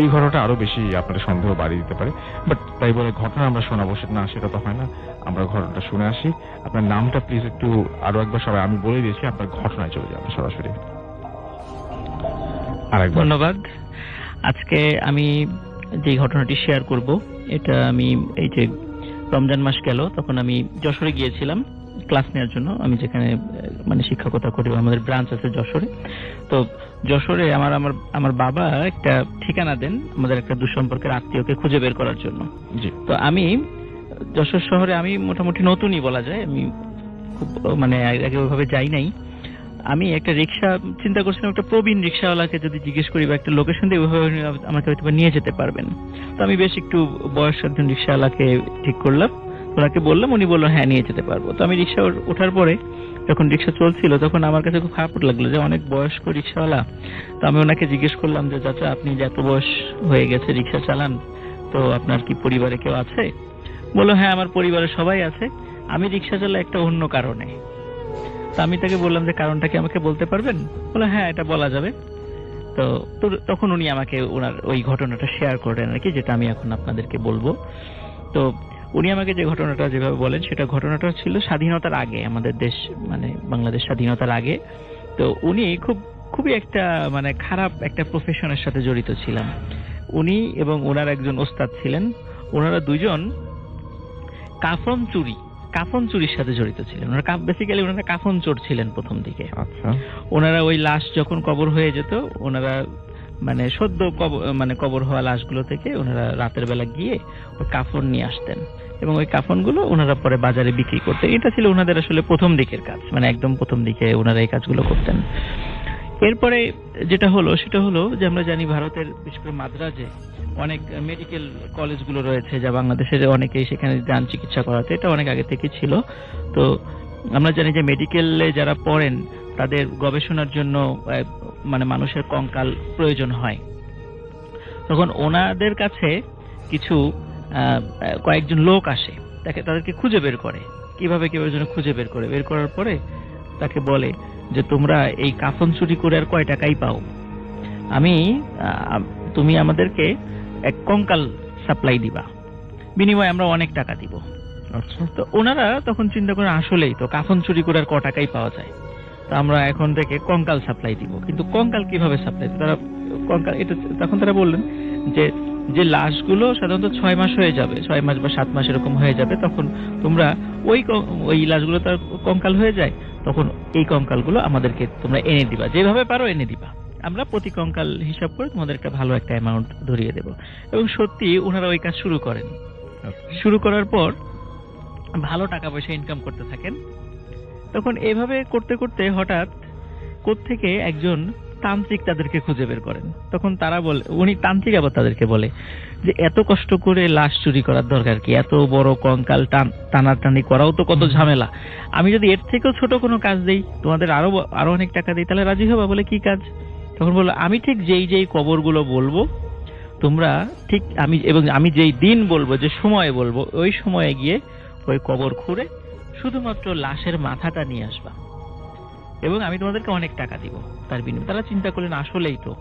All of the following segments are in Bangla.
এই ঘটনাটা আরো বেশি আপনাদের সন্দেহ বাড়িয়ে দিতে পারে। বাট তাই বলে ঘটনা আমরা শোনাবো না, সেটা তো হয় না। আমরা ঘটনাটা শুনে আসি। আপনার নামটা প্লিজ একটু আরো একবার সবাই, আমি বলে দিয়েছি, আপনার ঘটনায় চলে যাবেন সরাসরি। ধন্যবাদ। আজকে আমি যে ঘটনাটি শেয়ার করব, এটা আমি এই যে রমজান মাস গেল তখন আমি যশোরে গিয়েছিলাম ক্লাস নেওয়ার জন্য। আমি যেখানে মানে শিক্ষকতা করি, আমাদের ব্রাঞ্চ আছে যশোরে। তো যশোরে আমার বাবা একটা ঠিকানা দেন আমাদের একটা দুঃসম্পর্কের আত্মীয়কে খুঁজে বের করার জন্য। তো আমি যশোর শহরে আমি মোটামুটি নতুনই বলা যায়, আমি খুব মানে আগে ওইভাবে যাই নাই। আমি একটা রিক্সা চিন্তা করছিলাম, একটা প্রবীণ রিক্সাওয়ালাকে যদি জিজ্ঞেস করি বা একটা লোকেশন দিয়ে ওইভাবে আমাকে হয়তো নিয়ে যেতে পারবেন। তো আমি বেশ একটু বয়স্ক একজন রিক্সাওয়ালাকে ঠিক করলাম, ওনাকে বললাম, উনি বললো হ্যাঁ নিয়ে যেতে পারবো। তো আমি রিক্সা ওঠার পরে যখন রিক্সা চলছিল তখন আমার কাছে খুব খারাপ লাগলো যে অনেক বয়স্ক রিক্সাওয়ালা। তো আমি ওনাকে জিজ্ঞেস করলাম যে চাচা, আপনি যে এত বয়স হয়ে গেছে রিক্সা চালান, তো আপনার কি পরিবারে কেউ আছে? বললো হ্যাঁ আমার পরিবারে সবাই আছে, আমি রিক্সা চালাই একটা অন্য কারণে। তো আমি তাকে বললাম যে কারণটা কি আমাকে বলতে পারবেন? বললো হ্যাঁ এটা বলা যাবে। তো তখন উনি আমাকে ওনার ওই ঘটনাটা শেয়ার করলেন আর কি, যেটা আমি এখন আপনাদেরকে বলবো। তো উনি আমাকে যে ঘটনাটা যেভাবে বলেন, সেটা ঘটনাটা ছিল স্বাধীনতার আগে, আমাদের দেশ মানে বাংলাদেশ স্বাধীনতার আগে। তো উনি খুবই একটা মানে খারাপ একটা প্রফেশনের সাথে জড়িত ছিলেন উনি, এবং ওনার একজন ওস্তাদ ছিলেন। ওনারা দুইজন কাফন চুরির সাথে জড়িত ছিলেন। ওনারা বেসিক্যালি ওনারা কাফন চোর ছিলেন প্রথম দিকে। আচ্ছা। ওনারা ওই লাশ যখন কবর হয়ে যেত, ওনারা মানে সদ্য কবর হওয়া লাশগুলো থেকে ওনারা রাতের বেলা গিয়ে ওই কাফন নিয়ে আসতেন এবং ওই কাফনগুলো ওনারা পরে বাজারে বিক্রি করতেন। এটা ছিল ওনাদের আসলে প্রথম দিকের কাজ, মানে একদম প্রথম দিকে ওনারা এই কাজগুলো করতেন। এরপরে যেটা হলো সেটা হলো যে আমরা জানি ভারতের বিশেষ করে মাদ্রাজে অনেক মেডিকেল কলেজগুলো রয়েছে, যা বাংলাদেশের অনেকেই সেখানে যান চিকিৎসা করাতে। এটা অনেক আগে থেকে ছিল। তো আমরা জানি যে মেডিকেলে যারা পড়েন তাদের গবেষণার জন্য মানে মানুষের কঙ্কাল প্রয়োজন হয়। তখন ওনাদের কাছে কিছু কয়েকজন লোক আসে, তাদেরকে খুঁজে বের করে। কিভাবে যেন খুঁজে বের করার পরে তাকে বলে যে তোমরা এই কাফন চুরি করে আর কয় টাকাই পাও, তুমি আমাদেরকে এক কঙ্কাল সাপ্লাই দিবা, বিনিময়ে আমরা অনেক টাকা দিব। আচ্ছা। তো ওনারা তখন চিন্তা করে আসলেই তো কাফন চুরি করে আর ক টাকাই পাওয়া যায়, তো আমরা এখন থেকে কঙ্কাল সাপ্লাই দিব। কিন্তু কঙ্কাল কিভাবে সাপ্লাই দিব? তখন তারা বললেন যে লাশগুলো সাধারণত 6 মাস হয়ে যাবে, 6 মাস বা 7 মাস এরকম হয়ে যাবে, তখন তোমরা ওই লাশগুলো তার কঙ্কাল হয়ে যায়, তখন এই কঙ্কালগুলো আমাদেরকে তোমরা এনে দিবা, যেভাবে পারো এনে দিবা, আমরা প্রতি কঙ্কাল হিসাব করে তোমাদের একটা ভালো একটা অ্যামাউন্ট ধরিয়ে দেব। এবং সত্যি ওনারা ওই কাজ শুরু করেন। শুরু করার পর ভালো টাকা পয়সা ইনকাম করতে থাকেন। তখন এভাবে করতে করতে হঠাৎ কোত্থেকে একজন তান্ত্রিক তাদেরকে খুঁজে বের করেন। তখন তারা বলে, উনি তান্ত্রিক আবার তাদেরকে বলে যে এত কষ্ট করে লাশ চুরি করার দরকার কি, এত বড় কঙ্কাল টানাটানি করাও তো কত ঝামেলা, আমি যদি এর থেকেও ছোট কোনো কাজ দেই, তোমাদের আরো অনেক টাকা দিই, তাহলে রাজি হবা? বলে কি কাজ? তখন বললো আমি ঠিক যেই কবরগুলো বলবো তোমরা ঠিক আমি যেই দিন বলবো, যে সময় বলবো, ওই সময়ে গিয়ে ওই কবর খুঁড়ে শুধুমাত্র লাশের মাথাটা নিয়ে আসবা এবং আমি তোমাদেরকে অনেক টাকা দিব তার বিনিময়ে। তারা চিন্তা করলেন আসলেই তো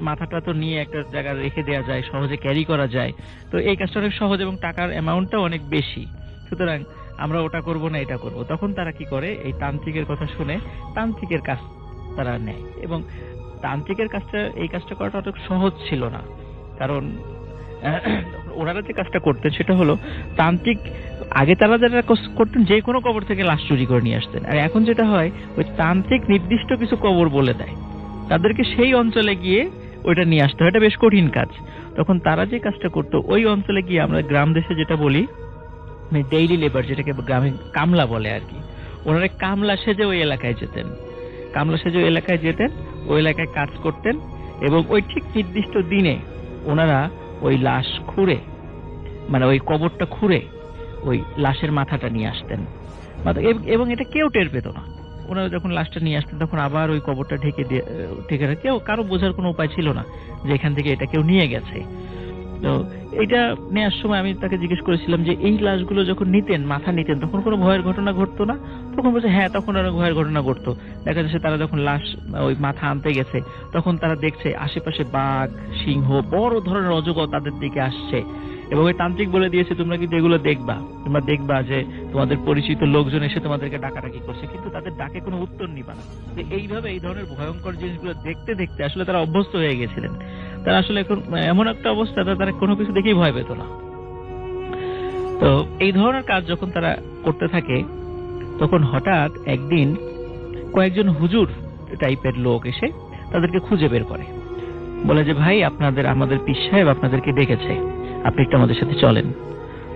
মাথাটা তো নিয়ে একটা জায়গায় রেখে দেওয়া যায়, সহজে ক্যারি করা যায়, তো এই কাজটা অনেক সহজ এবং টাকার অ্যামাউন্টটা অনেক বেশি, সুতরাং আমরা ওটা করব না এটা করব। তখন তারা কি করে, এই তান্ত্রিকের কথা শুনে তান্ত্রিকের কাজ তারা নেয়। এবং তান্ত্রিকের এই কাজটা করাটা অত সহজ ছিল না, কারণ ওনারা যে কাজটা করতেন সেটা হলো তান্ত্রিক আগে তারা যারা করতেন যে কোনো কবর থেকে লাশ চুরি করে নিয়ে আসতেন, আর এখন যেটা হয় ওই তান্ত্রিক নির্দিষ্ট কিছু কবর বলে দেয়, তাদেরকে সেই অঞ্চলে গিয়ে ওইটা নিয়ে আসতে হয়। এটা বেশ কঠিন কাজ। তখন তারা যে কাজটা করতো, ওই অঞ্চলে গিয়ে আমরা গ্রাম দেশে যেটা বলি ডেইলি লেবার, যেটাকে গ্রামে কামলা বলে আর কি, ওনারা কামলা সেজে ওই এলাকায় যেতেন, ওই এলাকায় কাজ করতেন এবং ওই ঠিক নির্দিষ্ট দিনে ওনারা ওই লাশ খুঁড়ে, মানে ওই কবরটা খুঁড়ে ওই লাশের মাথাটা নিয়ে আসতেন, এবং এটা কেউ টের পেত না। ওনারা যখন লাশটা নিয়ে আসতেন তখন আবার ওই কবরটা ঢেকে কারো বোঝার কোনো উপায় ছিল না যে এখান থেকে এটা কেউ নিয়ে গেছে। তো এটা নেওয়ার সময় আমি তাকে জিজ্ঞেস করেছিলাম যে এই লাশগুলো যখন নিতেন, মাথা নিতেন, তখন কোনো ভয়ের ঘটনা ঘটতো না? তখন বলছে হ্যাঁ, তখন অনেক ভয়ের ঘটনা ঘটতো। দেখা যাচ্ছে তারা যখন লাশ ওই মাথা আনতে গেছে, তখন তারা দেখছে আশেপাশে বাঘ, সিংহ, বড় ধরনের অজগর তাদের দিকে আসছে, এবং ওই তান্ত্রিক বলে দিয়েছে তোমরা কিন্তু এগুলো দেখবা, তোমরা দেখবা যে তোমাদের পরিচিত লোকজন এসে তোমাদেরকে ডাকাডাকি করছে, কিন্তু তাদের ডাকে কোনো উত্তর নিবা না। যে এইভাবে এই ধরনের ভয়ঙ্কর জিনিসগুলো দেখতে দেখতে আসলে তারা অভ্যস্ত হয়ে গেছিলেন। তারা আসলে এখন এমন একটা অবস্থা, তারা কোনো কিছু দেখেই ভয় পেত না। তো এই ধরনের কাজ যখন তারা করতে থাকে, তখন হঠাৎ একদিন কয়েকজন হুজুর টাইপের লোক এসে তাদেরকে খুঁজে বের করে, বলে যে ভাই আমাদের পীর সাহেব আপনাদেরকে ডেকেছে, আপনি একটু আমাদের সাথে চলেন।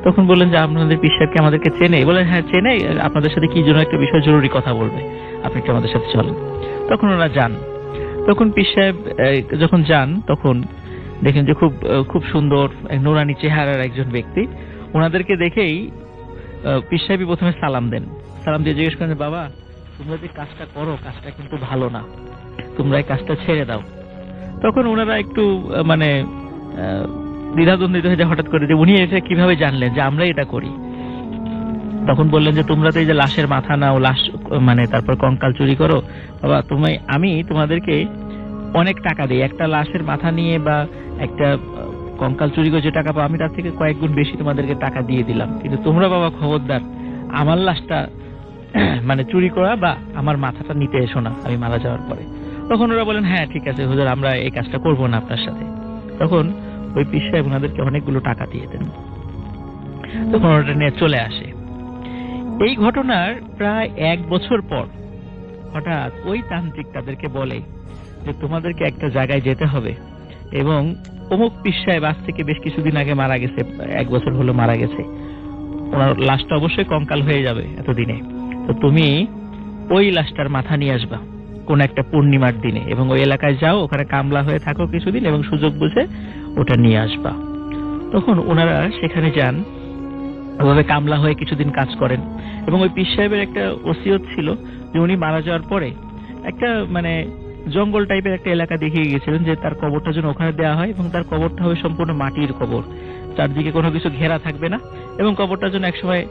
তখন বললেন যে আপনাদের পীর সাহেব কি আমাদেরকে চেনে? বলেন হ্যাঁ চেনে, আপনাদের সাথে কি জন্য একটা বিষয় জরুরি কথা বলবে, আপনি একটু আমাদের সাথে চলেন। তখন ওরা যান। তখন পীর সাহেব যখন যান, তখন দেখেন যে খুব সুন্দর নুরানি চেহারার একজন ব্যক্তি। ওনাদেরকে দেখেই পীর সাহেবই প্রথমে সালাম দেন। সালাম দিয়ে জিজ্ঞেস করেন, বাবা তোমরা যে কাজটা করো, কাজটা কিন্তু ভালো না, তোমরা এই কাজটা ছেড়ে দাও। তখন ওনারা একটু মানে দ্বিধাদ্বন্দ্বিত হয়ে যায় হঠাৎ করে, যে উনি এটা কিভাবে জানলেন যে আমরা এটা করি। তখন বললেন যে তোমরা তো এই যে লাশের মাথা নাও, লাশ মানে তারপর কঙ্কাল চুরি করো, বাবা আমি তোমাদেরকে অনেক টাকা দিই, একটা লাশের মাথা নিয়ে বা একটা কঙ্কাল চুরি করে যে টাকা পাও, আমি তার থেকে কয়েক গুণ বেশি তোমাদেরকে টাকা দিয়ে দিলাম, কিন্তু তোমরা বাবা খবরদার আমার লাশটা মানে চুরি করা বা আমার মাথাটা নিতে এসো না আমি মারা যাওয়ার পরে। তখন ওরা বলেন হ্যাঁ ঠিক আছে হুজুর, আমরা এই কাজটা করবো না আপনার সাথে। তখন ওই পীর সাহেব ওনাদেরকে অনেকগুলো টাকা দিয়ে দেন। তখন ওটা নিয়ে চলে আসে। এই ঘটনার প্রায় 1 বছর পর হঠাৎ ওই তান্ত্রিক তাদেরকে বলে যে তোমাদেরকে একটা জায়গায় যেতে হবে, এবং অমুক পীর সাহেব আজ থেকে বেশ কিছুদিন আগে মারা গেছে, 1 বছর হলো মারা গেছে, ওনার লাশটা অবশ্যই কঙ্কাল হয়ে যাবে এতদিনে, তো তুমি ওই লাশটার মাথা নিয়ে আসবা কোন একটা পূর্ণিমার দিনে, এবং ওই এলাকায় যাও, ওখানে কামলা হয়ে থাকো কিছুদিন, এবং সুযোগ বুঝে ওটা নিয়ে আসবা। তখন ওনারা সেখানে যান, ওভাবে কামলা হয়ে কিছুদিন কাজ করেন, এবং ওই পীর সাহেবের একটা ওসিয়ত ছিল যে উনি মারা যাওয়ার পরে একটা মানে জঙ্গল টাইপের একটা এলাকা দেখিয়ে গিয়েছিলেন, যে তার কবরটা যেন ওখানে দেওয়া হয়, এবং তার কবরটা হবে সম্পূর্ণ মাটির কবর, চারদিকে কোনো কিছু ঘেরা থাকবে না, এবং কবরটা যেন একসময়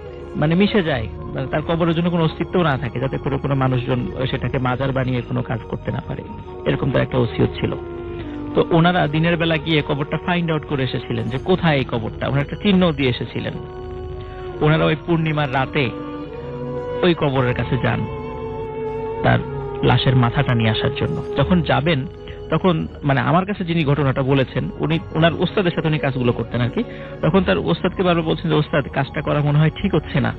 মানে মিশে যায়, তার কবরের জন্য কোনো অস্তিত্ব না থাকে, যাতে করে কোনো মানুষজন সেটাকে মাজার বানিয়ে কোনো কাজ করতে না পারে, এরকম তার একটা ওসিয়ত ছিল। তো ওনারা দিনের বেলা গিয়ে কবরটা ফাইন্ড আউট করে এসেছিলেন যে কোথায় এই কবরটা, ওনারা একটা চিহ্ন দিয়ে এসেছিলেন। ওনারা ওই পূর্ণিমার রাতে ওই কবরের কাছে যান তার লাশের মাথাটা নিয়ে আসার জন্য। যখন যাবেন তখন মানে আমার কাছে যিনি ঘটনাটা বলেছেন, উনি ওনার ওস্তাদের সাথে উনি কাজগুলো করতেন আর কি, তখন তার ওস্তাদকে বারবার বলছেন যে ওস্তাদ কাজটা করা মনে হয় ঠিক হচ্ছে না,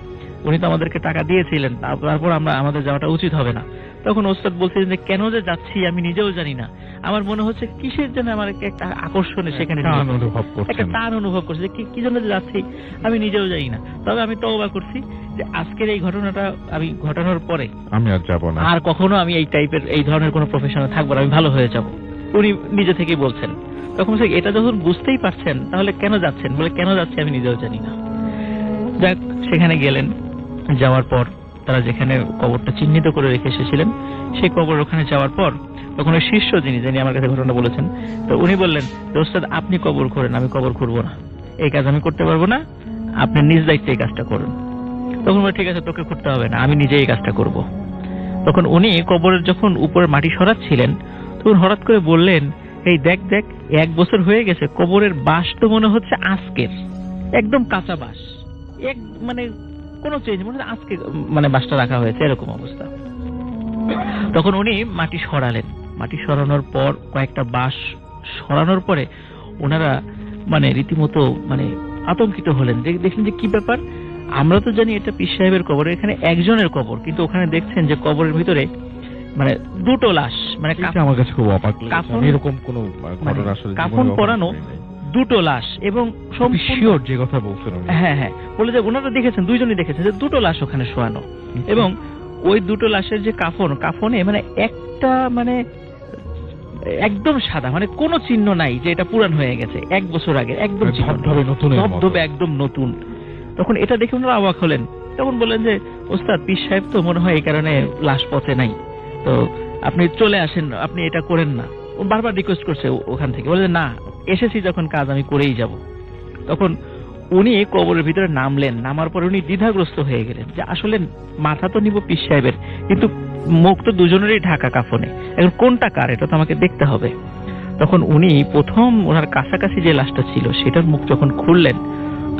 উনি তো আমাদেরকে টাকা দিয়েছিলেন, তারপর আমাদের যাওয়াটা উচিত হবে না। তখন ওস্তাদ বলছিলেন যে কেন যে যাচ্ছি আমি নিজেও জানি না, আমার মনে হচ্ছে কিসের জন্য আমার একটা আকর্ষণে সেখানে একটা টান অনুভব করছে, যে কি জন্য যাচ্ছি আমি নিজেও জানি না। তবে আমি তওবা করছি যে আজকের এই ঘটনাটা আমি ঘটানোর পরে আমি আর যাব না, আর কখনো আমি এই ধরনের কোনো প্রফেশনে থাকবো না, আমি ভালো হয়ে যাব, উনি নিজে থেকেই বলছেন। তখন এটা যখন বুঝতেই পারছেন তাহলে কেন যাচ্ছেন, বলে কেন যাচ্ছি আমি নিজেও জানি না। যাক সেখানে গেলেন, যাওয়ার পর তারা যেখানে কবরটা চিহ্নিত করে রেখে এসেছিলেন সেই কবর ওখানে যাওয়ার পর তখন ওই শিষ্য যিনি আমার কাছে ঘটনা বলেছেন, তো উনি বললেন যে ওস্তাদ আপনি কবর করেন, আমি কবর করবো না, এই কাজ আমি করতে পারবো না, আপনি নিজ দায়িত্বে এই কাজটা করুন। তখন বলে ঠিক আছে তোকে করতে হবে না, আমি নিজে এই কাজটা করব। তখন উনি কবরের যখন উপরে মাটি সরাচ্ছিলেন তখন হঠাৎ করে বললেন, এই দেখ 1 বছর হয়ে গেছে, কবরের বাঁশ তো মনে হচ্ছে আজকের, একদম কাঁচা বাঁশ, মানে কোনো চেঞ্জ মনে হচ্ছে আজকে মানে বাঁশটা রাখা হয়েছে, এরকম অবস্থা। তখন উনি মাটি সরালেন, মাটি সরানোর পর কয়েকটা বাঁশ সরানোর পরে ওনারা মানে রীতিমতো মানে আতঙ্কিত হলেন, দেখলেন যে কি ব্যাপার, আমরা তো জানি এটা পীর সাহেবের কবর, এখানে একজনের কবর, কিন্তু ওখানে দেখছেন যে কবরের ভিতরে মানে 2টো লাশ, মানে আমার কাছে খুব অবাক লাগছে, এরকম কোনো ঘটনা আসলে কাফন পরানো 2টো লাশ, এবং শিওর যে কথা বলছেন হ্যাঁ বলে যে ওনারা দেখেছেন, দুইজনই দেখেছেন যে 2টো লাশ ওখানে শোয়ানো, এবং ওই 2টো লাশের যে কাফনে মানে একটা মানে একদম সাদা, মানে কোনো চিহ্ন নাই যে এটা পুরান হয়ে গেছে, 1 বছর আগে, একদম ধবধবে একদম নতুন। তখন এটা দেখে ওনারা অবাক হলেন, তখন বললেন যে ওস্তাদ পীর সাহেব তো মনে হয় এই কারণে লাশ পচে নাই, তো আপনি চলে আসেন, আপনি এটা করেন না। ও বারবার রিকোয়েস্ট করছে ওখান থেকে, বলে না এসেছি যখন কাজ আমি করেই যাব। তখন উনি কবরের ভিতরে নামলেন, নামার পর উনি দ্বিধাগ্রস্ত হয়ে গেলেন যে আসলে মাথা তো নিব পীর সাহেবের, কিন্তু মুখ তো দুজনেরই ঢাকা কাফনে, এখন কোনটা কার এটা তো আমাকে দেখতে হবে। তখন উনি প্রথম ওনার কাছাকাছি যে লাশটা ছিল সেটার মুখ যখন খুললেন,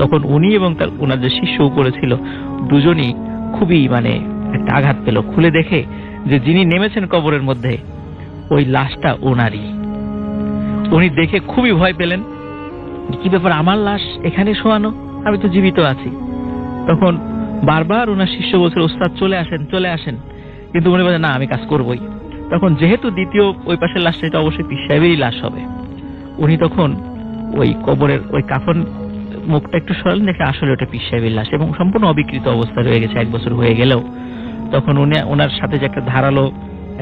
তখন উনি এবং তার ওনার যে শিষ্য উপরে ছিল দুজনই খুবই মানে একটা আঘাত পেল। খুলে দেখে যে যিনি নেমেছেন কবরের মধ্যে ওই লাশটা ওনারই। উনি দেখে খুবই ভয় পেলেন, কি ব্যাপার, আমার লাশ এখানে শোয়ানো, আমি তো জীবিত আছি। তখন বারবার ওনার শিষ্য বলছিল ওস্তাদ চলে আসেন চলে আসেন, কিন্তু উনি বলেন না আমি কাজ করবই। তখন যেহেতু দ্বিতীয় ওই পাশের লাশটা এটা অবশ্যই পীর সাহেবেরই লাশ হবে, উনি তখন ওই কবরের ওই কাফন মুখটা একটু সরালেন, দেখে আসলে ওটা পীর সাহেবের লাশ এবং সম্পূর্ণ অবিকৃত অবস্থা রয়ে গেছে 1 বছর হয়ে গেলেও। তখন উনি ওনার সাথে যে একটা ধারালো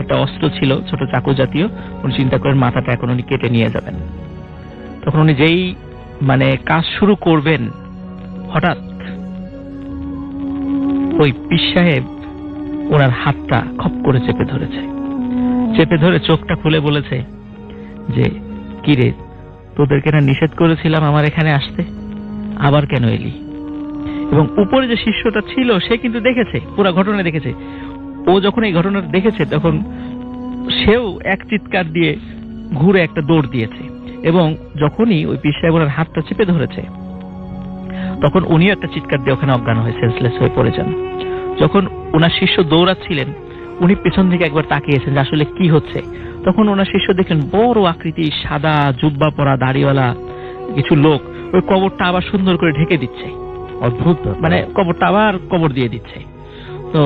একটা অস্ত্র ছিল ছোট চাকু জাতীয়, উনি চিন্তা করেন মাথাটা এখন উনি কেটে নিয়ে যাবেন। তখন উনি যেই মানে কাজ শুরু করবেন, হঠাৎ ওই পীর সাহেব ওনার হাতটা খপ করে চেপে ধরেছে, চেপে ধরে চোখটা খুলে বলেছে যে কি রে, তোদেরকে না নিষেধ করেছিলাম আমার এখানে আসতে, আবার কেন এলি? এবং উপরে যে শিষ্যটা ছিল সে কিন্তু দেখেছে, পুরো ঘটনা দেখেছে। ও যখন এই ঘটনাটা দেখেছে তখন সেও এক চিৎকার দিয়ে ঘুরে একটা দৌড় দিয়েছে, এবং যখনই ওই পীর সাহেব ওনার হাতটা চেপে ধরেছে তখন উনিও একটা চিৎকার দিয়ে ওখানে অজ্ঞান হয়ে সেন্সলেস হয়ে পড়ে যান। যখন ওনার শিষ্য দৌড়াচ্ছিলেন উনি পেছন দিকে একবার তাকিয়েছেন যে আসলে কি হচ্ছে। তখন ওনার শিষ্য দেখলেন বড় আকৃতি সাদা জুব্বা পরা দাড়িওয়ালা কিছু লোক ওই কবরটা আবার সুন্দর করে ঢেকে দিচ্ছে। অদ্ভুত, মানে কবরটা আবার কবর দিয়ে দিচ্ছে। তো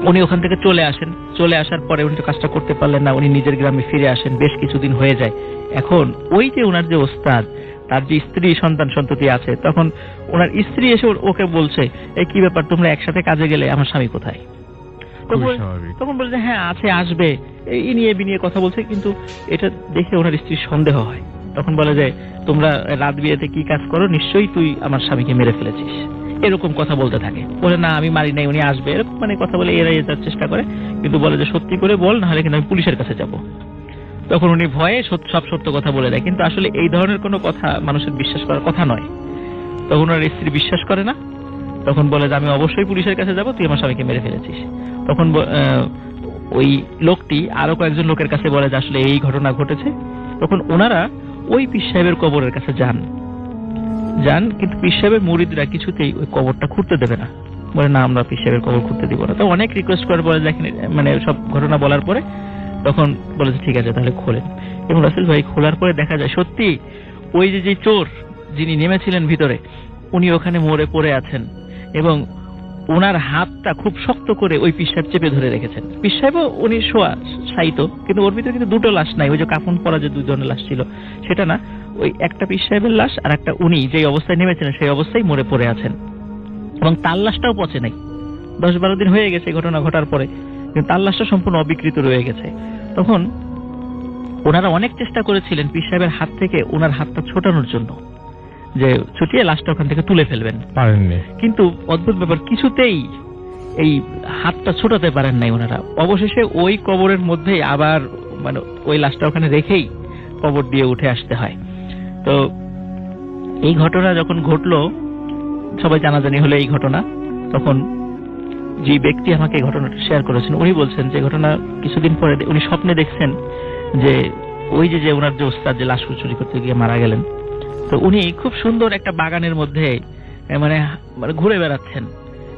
উনি ওখান থেকে চলে আসেন, চলে আসার পরে উনি তো কাজটা করতে পারলেন না, উনি নিজের গ্রামে ফিরে আসেন। বেশ কিছুদিন হয়ে যায়। এখন ওই যে ওনার যে ওস্তাদ, তার যে স্ত্রী সন্তান সন্ততি আছে, তখন ওনার স্ত্রী এসে ওকে বলছে এই কি ব্যাপার, তোমরা একসাথে কাজে গেলে, আমার স্বামী কোথায়? তখন বলছে হ্যাঁ আছে, আসবে, এই নিয়ে বিনিয়ে কথা বলছে। কিন্তু এটা দেখে ওনার স্ত্রীর সন্দেহ হয়। তখন বলে যে তোমরা রাত বিয়েতে কি কাজ করো, নিশ্চয়ই তুই আমার স্বামীকে মেরে ফেলেছিস, এরকম কথা বলতে থাকে। বলে না আমি মারি নাই, উনি আসবে, এরকম মানে কথা বলে এড়িয়ে যাওয়ার চেষ্টা করে। কিন্তু বলে যে সত্যি করে বল, না হলে কিন্তু আমি পুলিশের কাছে যাব। তখন উনি ভয়ে সব সত্য কথা বলে দেয়। কিন্তু আসলে এই ধরনের কোনো কথা মানুষের বিশ্বাস করার কথা নয়। তখন ওনার স্ত্রী বিশ্বাস করে না, তখন বলে যে আমি অবশ্যই পুলিশের কাছে যাব, তুই আমার স্বামীকে মেরে ফেলেছিস। তখন ওই লোকটি আরো কয়েকজন লোকের কাছে বলে যে আসলে এই ঘটনা ঘটেছে। তখন ওনারা ওই পীর সাহেবের কবরের কাছে যান, কিন্তু পীর সাহেবের মুরিদরা কিছুতেই ওই কবরটা খুঁড়তে দেবে না। বলে না আমরা পীর সাহেবের কবর খুঁড়তে দিব না। তো অনেক রিকোয়েস্ট করার পরে দেখেন, মানে সব ঘটনা বলার পরে তখন বলেছে ঠিক আছে তাহলে খোলেন। এবং রাসেল ভাই খোলার পরে দেখা যায় সত্যি ওই যে চোর যিনি নেমেছিলেন ভিতরে, উনি ওখানে মরে পড়ে আছেন এবং ওনার হাতটা খুব শক্ত করে ওই পীর সাহেব চেপে ধরে রেখেছেন। পীর সাহেবও উনি শোয়া শায়িত, কিন্তু ওর ভিতরে কিন্তু দুটো লাশ নাই। ওই যে কাফন পরা যে দুজনের লাশ ছিল সেটা না, ওই একটা পীর সাহেবের লাশ আর একটা উনি যে অবস্থায় নেমেছিলেন সেই অবস্থায় মরে পড়ে আছেন। এবং তার লাশটাও পচে নাই, 10-12 দিন হয়ে গেছে ঘটনা ঘটার পরে, কিন্তু তার লাশটা সম্পূর্ণ অবিকৃত রয়ে গেছে। তখন ওনারা অনেক চেষ্টা করেছিলেন পীর সাহেবের হাত থেকে ওনার হাতটা ছোটানোর জন্য, যে ছুটিয়ে লাশটা ওখান থেকে তুলে ফেলবেন, পারেননি। কিন্তু অদ্ভুত ব্যাপার, কিছুতেই এই হাতটা ছোটাতে পারেন নাই ওনারা। অবশেষে ওই কবরের মধ্যেই আবার মানে ওই লাশটা ওখানে রেখেই কবর দিয়ে উঠে আসতে হয়। তো এই ঘটনা যখন ঘটলো, সবাই জানাজানি হলো এই ঘটনা, তখন যে ব্যক্তি আমাকে এই ঘটনাটা শেয়ার করেছেন উনি বলছেন যে ঘটনা কিছুদিন পরে উনি স্বপ্নে দেখছেন যে ওই যে ওনার যে ওস্তাদ যে লাশ চুরি করতে গিয়ে মারা গেলেন, তো উনি খুব সুন্দর একটা বাগানের মধ্যে মানে ঘুরে বেড়াচ্ছেন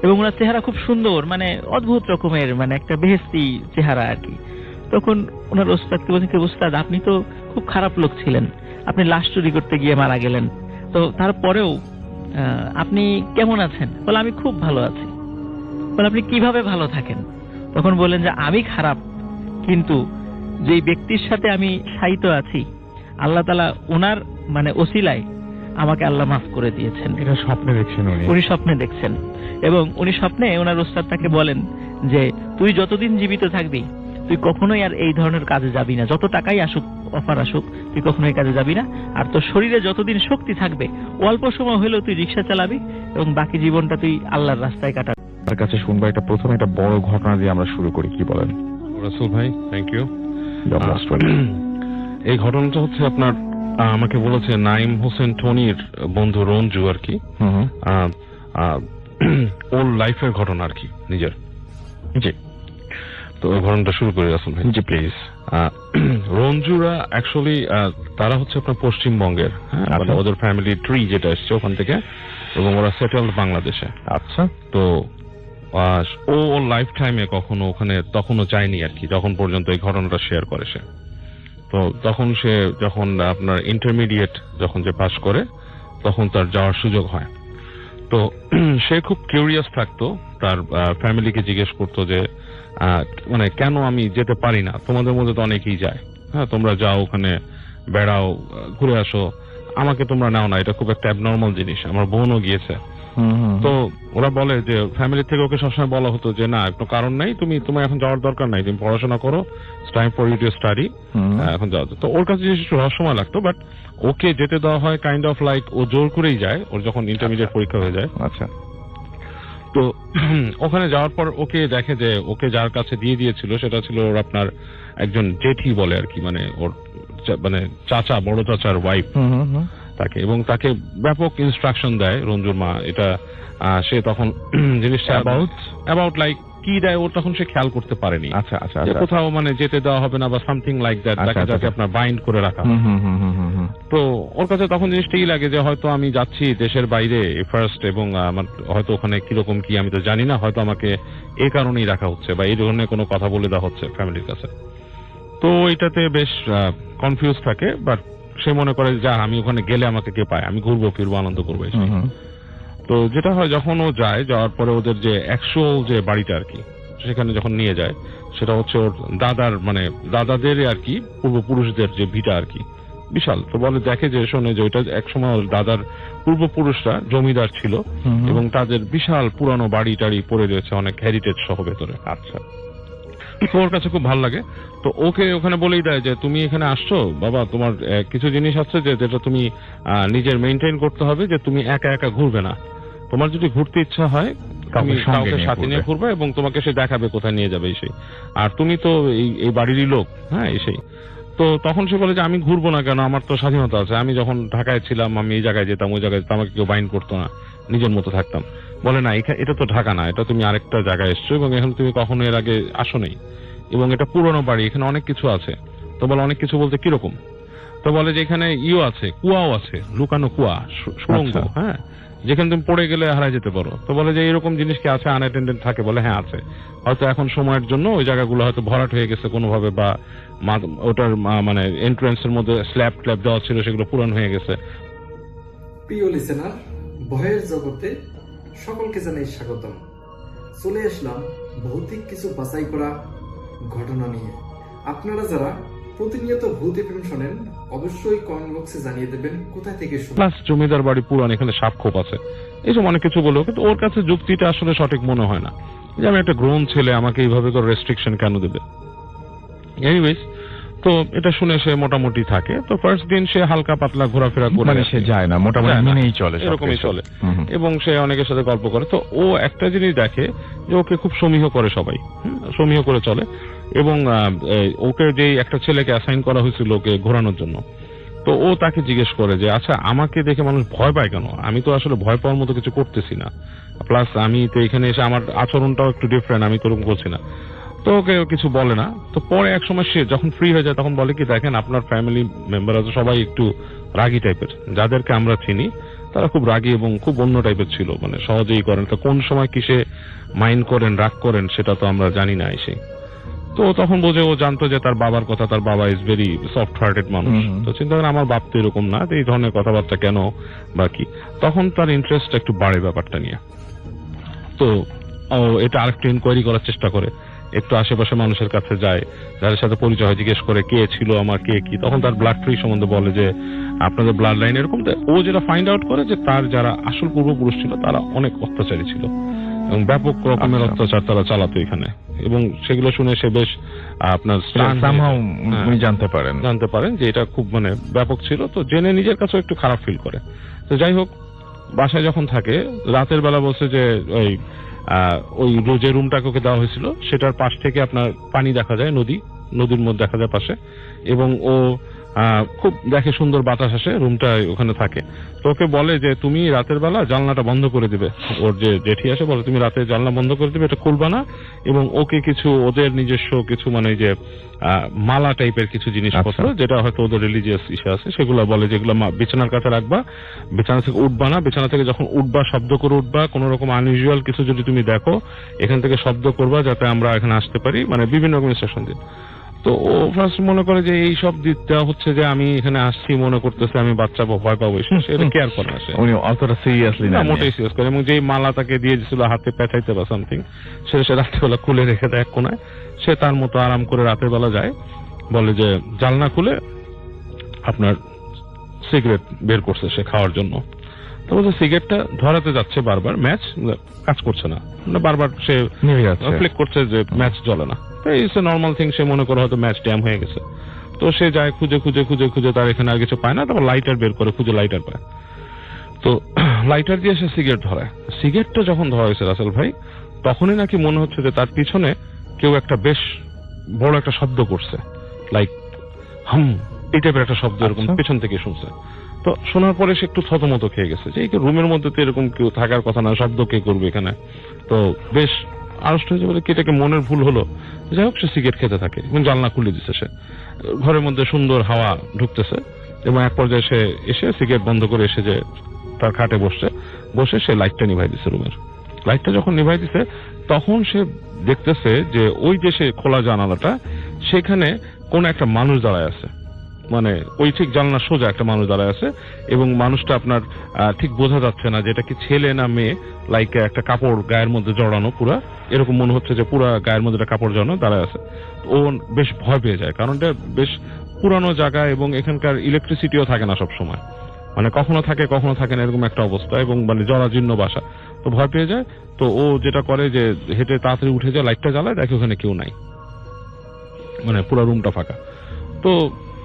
এবং ওনার চেহারা খুব সুন্দর, মানে অদ্ভুত রকমের, মানে একটা বেহেশতি চেহারা আর কি। তখন ওনার ওস্তাদকে বলছেন কি ওস্তাদ, আপনি তো খুব খারাপ লোক ছিলেন, আপনি লাশ চুরি করতে গিয়ে মারা গেলেন, তো তারপরেও আপনি কেমন আছেন? বলে আমি খুব ভালো আছি। বলে আপনি কিভাবে ভালো থাকেন? তখন বললেন যে আমি খারাপ, কিন্তু যেই ব্যক্তির সাথে আমি শায়িত আছি আল্লাহ তাআলা ওনার মানে ওসিলায় আমাকে আল্লাহ মাফ করে দিয়েছেন। এটা স্বপ্নে দেখছেন উনি স্বপ্নে দেখছেন, এবং উনি স্বপ্নে ওনার ওস্তাদ তাকে বলেন যে তুই যতদিন জীবিত থাকবি তুই কখনোই আর এই ধরনের কাজে যাবি না, যত টাকাই আসুক অফার আসুক তুই কখনোই কাজে যাবি না, আর তোর শরীরে যতদিন শক্তি থাকবে অল্প সময় হলেও তুই রিক্সা চালাবি এবং বাকি জীবনটা তুই আল্লাহর রাস্তায় কাটাবি। তার কাছে শুনবো একটা প্রথমে একটা বড় ঘটনা দিয়ে আমরা শুরু করি, কি বলেন রাসূল ভাই? Thank you. The last one. এই ঘটনাটা হচ্ছে আপনার আমাকে বলেছে নাইম হোসেন টনির বন্ধু রঞ্জু আর কি, ওর লাইফের ঘটনা আর কি নিজের। জি, তো ওই ঘটনাটা শুরু করে রাসেল ভাই। জি প্লিজ। রঞ্জুরা অ্যাকচুয়ালি তারা হচ্ছে আপনার পশ্চিমবঙ্গের, হ্যাঁ, মানে ওদের ফ্যামিলি ট্রি যেটা এসছে ওখান থেকে, এবং ওরা সেটেলড বাংলাদেশে। আচ্ছা। তো ও ওর লাইফ টাইমে কখনো ওখানে তখনও যায়নি আর কি, যখন পর্যন্ত এই ঘটনাটা শেয়ার করে সে। তো তখন সে যখন আপনার ইন্টারমিডিয়েট যখন যে পাস করে তখন তার যাওয়ার সুযোগ হয়। তো সে খুব কিউরিয়াস থাকতো, তার ফ্যামিলিকে জিজ্ঞেস করতো যে মানে কেন আমি যেতে পারি না, তোমাদের মধ্যে তো অনেকেই যায়, হ্যাঁ, তোমরা যাও ওখানে বেড়াও ঘুরে আসো, আমাকে তোমরা নাও না, এটা খুব একটা অ্যাবনর্মাল জিনিস, আমার বোনও গিয়েছে। তো ওরা বলে যে ফ্যামিলি থেকে ওকে সবসময় বলা হতো যে না, কোনো কারণ নাই, তোমার এখন যাওয়ার দরকার নাই, তুমি পড়াশোনা করো, time for you to study, এখন যাওয়া। তো ওর কাছে জিনিস একটু রহস্যময় লাগতো, বাট ওকে যেতে দেওয়া হয় কাইন্ড অফ লাইক, ও জোর করেই যায় ওর যখন ইন্টারমিডিয়েট পরীক্ষা হয়ে যায়। আচ্ছা। তো ওখানে যাওয়ার পর ওকে দেখে যে ওকে যার কাছে দিয়ে দিয়েছিল সেটা ছিল ওর আপনার একজন জেঠি বলে আর কি, মানে ওর মানে চাচা, বড় চাচার ওয়াইফ তাকে, এবং তাকে ব্যাপক ইনস্ট্রাকশন দেয় রঞ্জুর মা। এটা সে তখন জিনিসটা অ্যাবাউট লাইক কি দেয় ওর তখন সে খেয়াল করতে পারেনি। আচ্ছা আচ্ছা। কোথাও মানে যেতে দেওয়া হবে না বা সামথিং লাইক দ্যাট, যাকে আপনার বাইন্ড করে রাখা। তো ওর কাছে তখন জিনিসটাই লাগে যে হয়তো আমি যাচ্ছি দেশের বাইরে ফার্স্ট, এবং আমার হয়তো ওখানে কিরকম কি আমি তো জানি না, হয়তো আমাকে এই কারণেই রাখা হচ্ছে বা এই ধরনের কোনো কথা বলে দেওয়া হচ্ছে ফ্যামিলির কাছে। তো এটাতে বেশ কনফিউজ থাকে, বাট সে মনে করে যা আমি ওখানে গেলে আমাকে কে পায়, আমি ঘুরবো ফিরবো আনন্দ করবো। তো যেটা হয় যখন ও যায়, যাওয়ার পরে ওদের যে অ্যাকচুয়াল যে বাড়িটা আর কি সেখানে যখন নিয়ে যায়, সেটা হচ্ছে ওর দাদার মানে দাদাদের আর কি পূর্বপুরুষদের যে ভিটা আর কি, বিশাল। তো বলে দেখে যে শোনে যে ওইটা একসময় ওর দাদার পূর্বপুরুষরা জমিদার ছিল এবং তাদের বিশাল পুরানো বাড়ি টাড়ি পড়ে রয়েছে, অনেক হেরিটেজ সহ ভেতরে। আচ্ছা। তো ওর কাছে খুব ভালো লাগে। তো ওকে ওখানে বলেই দেয় যে তুমি এখানে আসছো বাবা, তোমার কিছু জিনিস আছে যেটা তুমি নিজের মেইনটেইন করতে হবে, যে তুমি একা একা ঘুরবে না, তোমার যদি ঘুরতে ইচ্ছা হয় তুমি কাউকে সাথে নিয়ে ঘুরবে এবং তোমাকে সে দেখাবে কোথায় নিয়ে যাবে সেই, আর তুমি তো এই বাড়িরই লোক, হ্যাঁ এসেই। তো তখন সে বলে যে আমি ঘুরবো না কেন, আমার তো স্বাধীনতা আছে, আমি যখন ঢাকায় ছিলাম আমি এই জায়গায় যেতাম ওই জায়গায় যেতাম, আমাকে কেউ বাইন্ড করতো না, নিজের মতো থাকতাম। বলে না, এটা তো ঢাকা না, এটা তুমি আরেকটা জায়গায় এসছো এবং এখানে তুমি কখনো এর আগে আসো নেই, এবং এটা পুরনো বাড়ি, এখানে অনেক কিছু আছে। তো বলে অনেক কিছু বলতে কিরকম? তো বলে যে এখানে আছে, কুয়াও আছে, লুকানো কুয়া, সুড়ঙ্গ, হ্যাঁ, যেখানে তুমি পড়ে গেলে হারাই যেতে পারো। তো বলে যে এরকম জিনিস কি আছে, আনঅ্যাটেন্ডেড থাকে? বলে হ্যাঁ আছে, হয়তো এখন সময়ের জন্য ওই জায়গাগুলো হয়তো ভরাট হয়ে গেছে কোনোভাবে, বা ওটার মানে এন্ট্রান্সের মধ্যে স্ল্যাব ট্ল্যাব দেওয়া ছিল সেগুলো পুরান হয়ে গেছে। প্রিয় লিসেনার, ভয়ের জগতে সকলকে জানাই স্বাগতম। চলে আসলাম ভৌতিক কিছু বাছাই করা ঘটনা নিয়ে। আপনারা যারা প্রতিনিয়ত ভূত এফএম শোনেন অবশ্যই কমেন্ট বক্সে জানিয়ে দেবেন কোথায় থেকে শুনুন। প্লাস জমিদার বাড়ি পুরান, এখানে সাপ খোপ আছে, এইসব অনেক কিছু বলবো, কিন্তু ওর কাছে যুক্তিটা আসলে সঠিক মনে হয় না, যে আমি একটা গ্রোন ছেলে, আমাকে এইভাবে করে রেস্ট্রিকশন কেন দেবে। এনিওয়েজ, তো এটা শুনে সে মোটামুটি থাকে। তো ফার্স্ট দিন সে হালকা পাতলা ঘোরাফেরা করে, মানে সে যায় না, মোটামুটি মেনেই চলে, এরকমই চলে, এবং সে অনেকের সাথে গল্প করে। তো ও একটা জিনিস দেখে যে ওকে খুব সমীহ করে সবাই, সমীহ করে চলে, এবং ওকে যে একটা ছেলেকে অ্যাসাইন করা হয়েছিল ওকে ঘোরানোর জন্য, তো ও তাকে জিজ্ঞেস করে যে আচ্ছা আমাকে দেখে মানুষ ভয় পায় কেন, আমি তো আসলে ভয় পাওয়ার মতো কিছু করতেছি না, প্লাস আমি তো এখানে এসে আমার আচরণটাও একটু ডিফারেন্ট, আমি তো ওরকম করছি না। তো ওকে কিছু বলে না। তো পরে এক সময় সে যখন ফ্রি হয়ে যায় তখন বলে কি, দেখেন আপনার ফ্যামিলি মেম্বার আছে সবাই একটু রাগী টাইপের, যাদেরকে আমরা চিনি তারা খুব রাগী এবং খুব অন্য টাইপের ছিল, মানে সহজেই করেন, তো কোন সময় কিসে মাইন্ড করেন রাগ করেন সেটা তো আমরা জানি না এসে। তো তখন বোঝে, ও জানতো যে তার বাবার কথা, তার বাবা ইজ ভেরি সফট হার্টেড মানুষ, তো চিন্তা করেন আমার বাপ তো এরকম না, এই ধরনের কথাবার্তা কেন বা কি। তখন তার ইন্টারেস্ট একটু বাড়ে ব্যাপারটা নিয়ে। তো এটা আরেকটু ইনকোয়ারি করার চেষ্টা করে, একটু আশেপাশে মানুষের কাছে যায়, যাদের সাথে পরিচয় হয় জিজ্ঞেস করে কে ছিল আমার, কে কি। তখন তার ব্লাড ট্রি সম্বন্ধে বলে যে আপনাদের ব্লাড লাইন এরকম। ও যেটা ফাইন্ড আউট করে যে তার যারা আসল পূর্বপুরুষ ছিল তারা অনেক অত্যাচারী ছিল এবং ব্যাপক রকমের অত্যাচার তারা চালাতো এখানে, এবং সেগুলো শুনে সে বেশ আপনার জানতে পারেন যে এটা খুব মানে ব্যাপক ছিল। তো জেনে নিজের কাছে একটু খারাপ ফিল করে। তো যাই হোক, বাসায় যখন থাকে রাতের বেলা বলছে যে ওই যে রুমটাকে ওকে দেওয়া হয়েছিল সেটার পাশ থেকে আপনার পানি দেখা যায়, নদীর মধ্যে দেখা যায় পাশে, এবং ও খুব দেখে সুন্দর বাতাস আসে, রুমটা ওখানে থাকে। তো ওকে বলে যে তুমি রাতের বেলা জানলাটা বন্ধ করে দিবে। ওর যে জেঠি আসে বলে তুমি রাতে জানলা বন্ধ করে দিবে, এটা খুলবা না। এবং ওকে কিছু ওদের নিজস্ব কিছু মানে যে মালা টাইপের কিছু জিনিসপত্র, যেটা হয়তো ওদের রিলিজিয়াস ইস্যু আছে, সেগুলো বলে যেগুলো বিছানার কাছে রাখবা, বিছানা থেকে উঠবা না, বিছানা থেকে যখন উঠবা শব্দ করে উঠবা, কোন রকম আনইউজুয়াল কিছু যদি তুমি দেখো এখান থেকে শব্দ করবা যাতে আমরা এখানে আসতে পারি, মানে বিভিন্ন রকম ইনস্ট্রাকশন দিন। তো ও ফার্স্ট মনে করে যে এই সব দিকটা হচ্ছে যে আমি এখানে আসছি মনে করতেছে আমি বাচ্চা ভয় পাবো, সেটা কেয়ার করে না, উনি অতটা সিরিয়াসলি না, মোটেই সিরিয়াস করে। এবং যেই মালা তাকে দিয়ে দিয়েছিল হাতে পেঁচাইতে বা সামথিং, সেটা সে রাত্রেবেলা খুলে রেখে দেয় এক কোনায়। সে তার মতো আরাম করে রাতের বেলা যায়, বলে যে জানলা খুলে আপনার সিগারেট বের করছে সে খাওয়ার জন্য। তো বলছে সিগারেটটা ধরাতে যাচ্ছে বারবার, ম্যাচ কাজ করছে না, বারবার সে ফ্লিক করছে যে ম্যাচ জ্বলে না। ইটস এ নর্মাল থিং, সে মনে করে হয়তো ম্যাচ ড্যাম হয়ে গেছে। তো সে যায় খুঁজে খুঁজে খুঁজে খুঁজে, তার এখানে আর কিছু পায় না, তারপর লাইটার বের করে, খুঁজে লাইটার পায়। তো লাইটার দিয়ে সে সিগারেট ধরায়। সিগারেটটা যখন ধরা হয়েছে রাসেল ভাই, তখনই নাকি মনে হচ্ছে যে তার পিছনে কেউ একটা বেশ বড় একটা শব্দ করছে, লাইক হাম এই টাইপের একটা শব্দ এরকম পেছন থেকে শুনছে। তো শোনার পরে সে একটু থতমত খেয়ে গেছে যে রুমের মধ্যে তো এরকম কেউ থাকার কথা না, শব্দ কে করবে এখানে। তো বেশ আড়ষ্ট হয়েছে, বলে কি এটাকে মনের ভুল হলো। যাই হোক, সে সিগারেট খেতে থাকে এবং জানলা খুলে দিচ্ছে। সে ঘরের মধ্যে সুন্দর হাওয়া ঢুকতেছে এবং এক পর্যায়ে সে এসে সিগারেট বন্ধ করে এসে যে তার খাটে বসে সে লাইটটা নিভাই দিছে। রুমের লাইটটা যখন নিভাই দিছে, তখন সে দেখতেছে যে ওই যে সে খোলা জানালাটা, সেখানে কোন একটা মানুষ দাঁড়ায় আছে, মানে ওই ঠিক জানলা সোজা একটা মানুষ দাঁড়ায় আছে। এবং মানুষটা আপনার ঠিক বোঝা যাচ্ছে না যে এটা কি ছেলে না মেয়ে, লাইক একটা কাপড় গায়ের মধ্যে জড়ানো, পুরা এরকম মনে হচ্ছে যে পুরা গায়ের মধ্যে একটা কাপড় জড়ানো দাঁড়ায় আছে। ও বেশ ভয় পেয়ে যায়, কারণ এটা বেশ পুরানো জায়গা এবং এখানকার ইলেকট্রিসিটিও থাকে না সব সময়, মানে কখনো থাকে না, এরকম একটা অবস্থা, এবং মানে জরাজীর্ণ বাসা। তো ভয় পেয়ে যায়। তো ও যেটা করে যে হেঁটে তাড়াতাড়ি উঠে যায়, লাইটটা জ্বালায়, দেখে ওখানে কেউ নাই, মানে পুরো রুমটা ফাঁকা। তো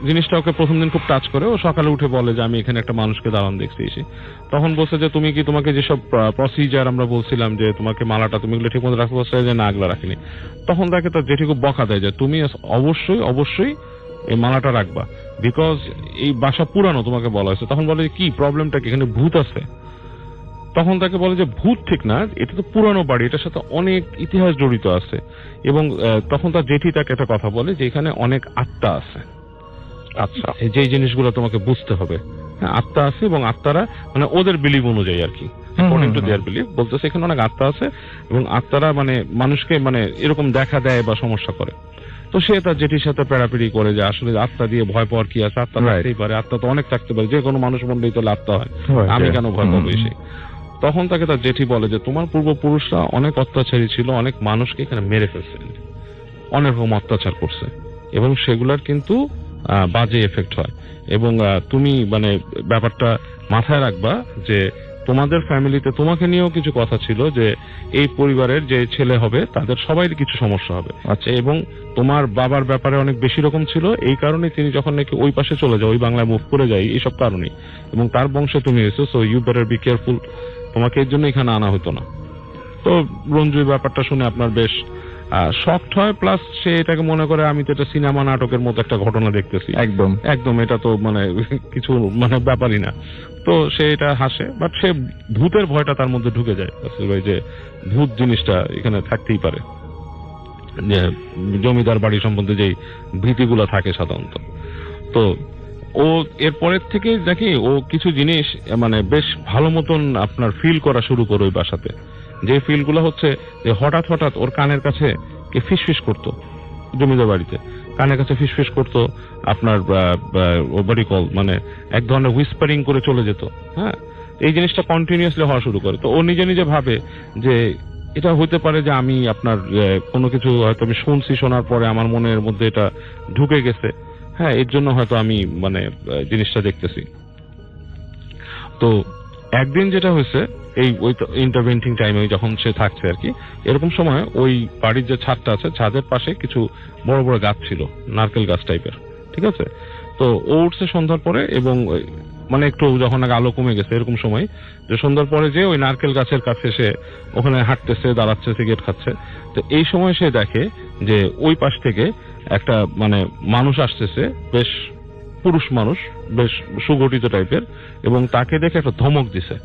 জিনিসটা ওকে প্রথম দিন খুব টাচ করে। ও সকালে উঠে বলে যে আমি এখানে একটা মানুষকে দাঁড়ান দেখছি এসে। তখন বলছে যে তোমাকে যেসব প্রসিজার আমরা বলছিলাম যে তোমাকে মালাটা তুমি এগুলো ঠিক মতো রাখতে বলছে যে না, এগুলো রাখিনি। তখন তাকে তার জেঠি খুব বকা দেয় যে তুমি অবশ্যই এই মালাটা রাখবা, বিকজ এই বাসা পুরানো, তোমাকে বলা হয়েছে। তখন বলে যে কি প্রবলেমটা কি, এখানে ভূত আছে? তখন তাকে বলে যে ভূত ঠিক না, এটা তো পুরানো বাড়ি, এটার সাথে অনেক ইতিহাস জড়িত আছে। এবং তখন তার জেঠি তাকে একটা কথা বলে যে এখানে অনেক আত্মা আছে। আচ্ছা, যে জিনিসগুলো তোমাকে বুঝতে হবে। হ্যাঁ, আত্মা আছে, এবং আত্মারা মানে ওদের বিলিভ অনুযায়ী আর কি, অ্যাকর্ডিং টু দেয়ার বিলিভ, বলতেছে এখানে অনেক আত্মা আছে এবং আত্মারা মানে মানুষকে মানে এরকম দেখা দেয় বা সমস্যা করে। তো সে তার জেঠির সাথে পেড়াপিড়ি করে যে আসলে আত্মা দিয়ে ভয় পাওয়ার কি আছে, আত্মা থাকতেই পারে, আত্মা তো অনেক থাকতে পারে, যে কোনো মানুষ মন্ডলেই তো আত্মা হয়, আমি কেন ভয় পাবো এসে। তখন তাকে তার জেঠি বলে যে তোমার পূর্বপুরুষরা অনেক অত্যাচারী ছিল, অনেক মানুষকে এখানে মেরে ফেলছে, অনেক রকম অত্যাচার করছে, এবং সেগুলার কিন্তু বাজে এফেক্ট হয়। এবং তুমি মানে ব্যাপারটা মাথায় রাখবা যে তোমাদের ফ্যামিলিতে তোমাকে নিয়েও কিছু কথা ছিল যে এই পরিবারের যে ছেলে হবে তাদের সবাই কিছু সমস্যা হবে। আচ্ছা, এবং তোমার বাবার ব্যাপারে অনেক বেশি রকম ছিল, এই কারণে তিনি যখন নাকি ওই পাশে চলে যায়, ওই বাংলায় মুভ করে যায়, এইসব কারণেই, এবং তার বংশে তুমি এসো, so you better be careful, তোমাকে এর জন্য এখানে আনা হতো না। তো রঞ্জুর ব্যাপারটা শুনে আপনার বেশ শকড হয়, প্লাস সে এটাকে মনে করে আমি তো এটা সিনেমা নাটকের মতো একটা ঘটনা দেখতেছি, একদম এটা তো মানে কিছু মানে ব্যাপারই না। তো সে এটা হাসে, বাট সে ভূতের ভয়টা তার মধ্যে ঢুকে যায় ভাই, যে ভূত জিনিসটা এখানে থাকতেই পারে, যে জমিদার বাড়ি সম্বন্ধে যেই ভীতিগুলো থাকে সাধারণত। তো ও এরপরের থেকে দেখি ও কিছু জিনিস মানে বেশ ভালো মতন আপনার ফিল করা শুরু করে ওই বাসাতে। যে ফিল গুলো হচ্ছে যে হঠাৎ ওর কানের কাছে কে ফিসফিস করতো, জমিদার বাড়িতে কানের কাছে ফিসফিস করতো, আপনার বডি কল মানে এক ধরনের হুইসপারিং করে চলে যেত। হ্যাঁ, এই জিনিসটা কন্টিনিউয়াসলি হওয়া শুরু করে। তো ও নিজে ভাবে যে এটা হতে পারে যে আমি আপনার কোনো কিছু হয়তো আমি শুনছি, শোনার পরে আমার মনের মধ্যে এটা ঢুকে গেছে, হ্যাঁ, এর জন্য হয়তো আমি মানে জিনিসটা দেখতেছি। তো একদিন যেটা হয়েছে, এই ওই ইন্টারভেন্টিং টাইমে যখন সে থাকছে আর কি, এরকম সময় ওই বাড়ির যে ছাদটা আছে, ছাদের পাশে কিছু বড় বড় গাছ ছিল, নারকেল গাছ টাইপের, ঠিক আছে। তো ও উঠছে সন্ধ্যার পরে, এবং মানে একটু যখন আলো কমে গেছে এরকম সময়, যে সন্ধ্যার পরে যে ওই নারকেল গাছের কাছে সে ওখানে হাঁটতেছে, দাঁড়াচ্ছে, সিগারেট খাচ্ছে। তো এই সময় সে দেখে যে ওই পাশ থেকে একটা মানে মানুষ আসতেছে, বেশ পুরুষ মানুষ, বেশ সুগঠিত টাইপের, এবং তাকে দেখে একটা ধমক দিছে,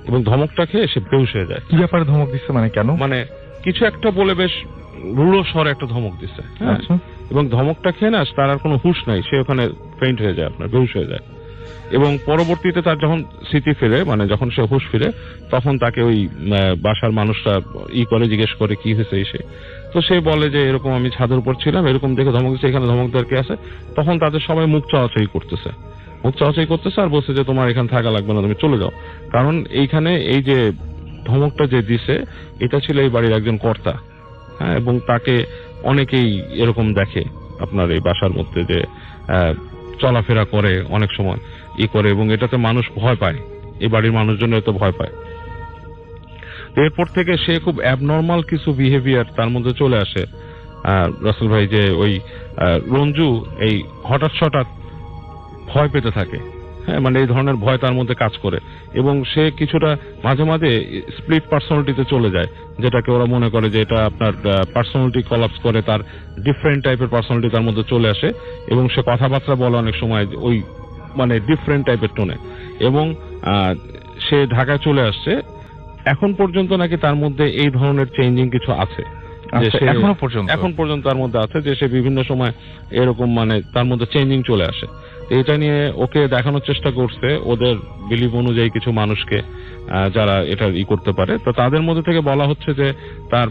এবং ধমকটা খেয়ে সে বেহুশ হয়ে যায়। কি ব্যাপারে ধমক দিচ্ছে, মানে কেন? মানে কিছু একটা বলে বেশ রূঢ় স্বরে একটা ধমক দিছে, হ্যাঁ? আচ্ছা। এবং ধমকটা খেয়ে না তার আর কোনো হুঁশ নাই, সে ওখানে ফেইন্ট হয়ে যায়, আপনার বেহুশ হয়ে যায়। এবং পরবর্তীতে তার যখন স্মৃতি ফিরে, মানে যখন সে হুঁশ ফিরে, তখন তাকে ওই বাসার মানুষরা জিজ্ঞেস করে কি হয়েছে সে। তো সে বলে যে এরকম আমি ছাদের উপর ছিলাম, এরকম দেখে ধমক দিচ্ছে, এখানে ধমকদার কে আছে। তখন তাদের সবাই মুখ চাওয়াচাই করতেছে আর বলছে যে তোমার এখানে থাকা লাগবে না, তুমি চলে যাও। কারণ এইখানে এই যে ধমকটা যে দিছে, এটা ছিল এই বাড়ির একজন কর্তা, হ্যাঁ, এবং তাকে অনেকেই এরকম দেখে আপনার এই বাসার মধ্যে, যে চলাফেরা করে অনেক সময় করে, এবং এটাতে মানুষ ভয় পায়, এই বাড়ির মানুষজন এত ভয় পায়। এরপর থেকে সে খুব অ্যাবনর্মাল কিছু বিহেভিয়ার তার মধ্যে চলে আসে রাসেল ভাই, যে ওই রঞ্জু এই হঠাৎ ভয় পেতে থাকে, হ্যাঁ, মানে এই ধরনের ভয় তার মধ্যে কাজ করে, এবং সে কিছুটা মাঝে মাঝে স্প্লিট পার্সোনালিটিতে চলে যায়, যেটাকে ওরা মনে করে যে এটা আপনার পার্সোনালিটি কলাপস করে, তার ডিফারেন্ট টাইপের পার্সোনালিটি তার মধ্যে চলে আসে, এবং সে কথাবার্তা বলে অনেক সময় ওই মানে ডিফারেন্ট টাইপের টোনে। এবং সে ঢাকায় চলে আসছে, এখন পর্যন্ত নাকি তার মধ্যে এই ধরনের চেঞ্জিং কিছু আছে, এখন পর্যন্ত তার মধ্যে আছে, যে সে বিভিন্ন সময় এরকম মানে তার মধ্যে চেঞ্জিং চলে আসে। এটা নিয়ে ওকে দেখানোর চেষ্টা করছে ওদের বিলিভ অনুযায়ী কিছু মানুষকে, যারা এটা করতে পারে। তো তাদের মধ্যে থেকে বলা হচ্ছে যে তার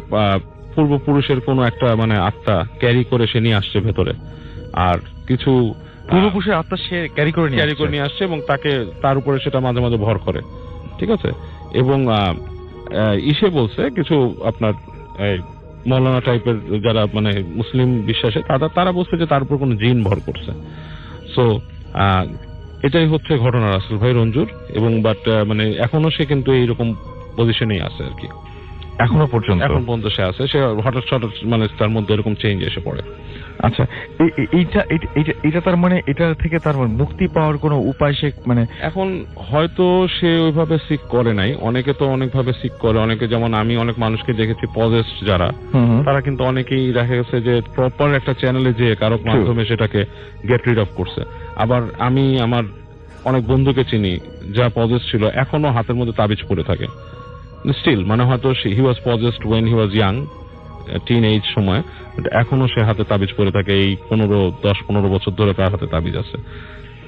পূর্বপুরুষের কোনো একটা মানে আত্মা ক্যারি করে সে নিয়ে আসছে ভেতরে, আর কিছু পূর্বপুরুষের আত্মা সে ক্যারি করে নিয়ে আসছে, এবং তার উপরে সেটা মাঝে মাঝে ভর করে, ঠিক আছে। এবং ইসে বলছে কিছু আপনার মৌলানা টাইপের যারা মানে মুসলিম বিশ্বাসে, তারা বলছে যে তার উপর কোনো জিন ভর করছে। সো এটাই হচ্ছে ঘটনা রাসেল ভাই রঞ্জুর, এবং বাট মানে এখনো সে কিন্তু এইরকম পজিশনেই আছে আর কি, এখন পর্যন্ত সে আছে, সে হঠাৎ মানে তার মধ্যে এরকম চেঞ্জ এসে পড়ে। আচ্ছা, এইটা তার মানে এটা থেকে তার মুক্তি পাওয়ার কোনো উপায় সে মানে এখন হয়তো সে ওইভাবে সিক করে নাই, অনেকে তো অনেকভাবে সিক করে, অনেকে যেমন আমি অনেক মানুষকে দেখেছি পজেসড যারা, তারা কিন্তু অনেকেই দেখা গেছে যে প্রপার একটা চ্যানেলে যে কারো মাধ্যমে সেটাকে গেট রিড অফ করছে। আবার আমি আমার অনেক বন্ধুকে চিনি যা পজেসড ছিল, এখনো হাতের মধ্যে তাবিজ পড়ে থাকে স্টিল, মানে হয়তো he was possessed when he was young, teen age সময়, এখনো সে হাতে তাবিজ পরে থাকে। এই 10-15 বছর ধরে তার হাতে তাবিজ আছে।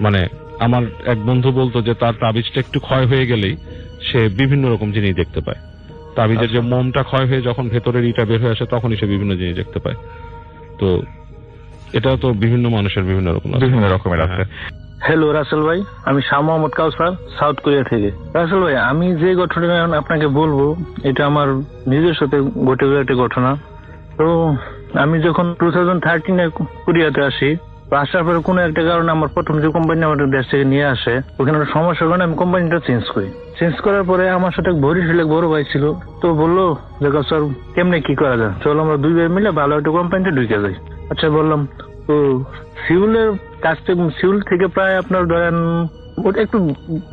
মানে আমার এক বন্ধু বলতো যে তার তাবিজটা একটু ক্ষয় হয়ে গেলেই সে বিভিন্ন রকম জিনিস দেখতে পায়। তাবিজের যে মোমটা ক্ষয় হয়ে যখন ভেতরের ইটা বের হয়ে আসে, তখনই সে বিভিন্ন জিনিস দেখতে পায়। তো এটা তো বিভিন্ন মানুষের বিভিন্ন রকমের আছে। হ্যালো রাসেল ভাই, আমি শাহ মোহাম্মদ কাউসার, সাউথ কোরিয়া থেকে। রাসেল ভাই, আমি যে ঘটনাটা আপনাকে বলবো, এটা আমার নিজের সাথে ঘটে গেছে একটা ঘটনা। তো আমি যখন 2013-এ কোরিয়াতে আসি, আসার পরে কোনো একটা কারণে আমার প্রথম যে কোম্পানি আমাদের দেশ থেকে নিয়ে আসে, ওখানে একটা সমস্যার কারণে আমি কোম্পানিটা চেঞ্জ করার পরে আমার সাথে বরিশালে বড় ভাই ছিল, তো বললো যে স্যার কেমনে কি করা যায়, চলো আমরা দুই ভাই মিলে ভালো একটা কোম্পানিতে ঢুকে যাই। আচ্ছা বললাম। তো সিউল থেকে প্রায় আপনার ধরেন ওটা একটু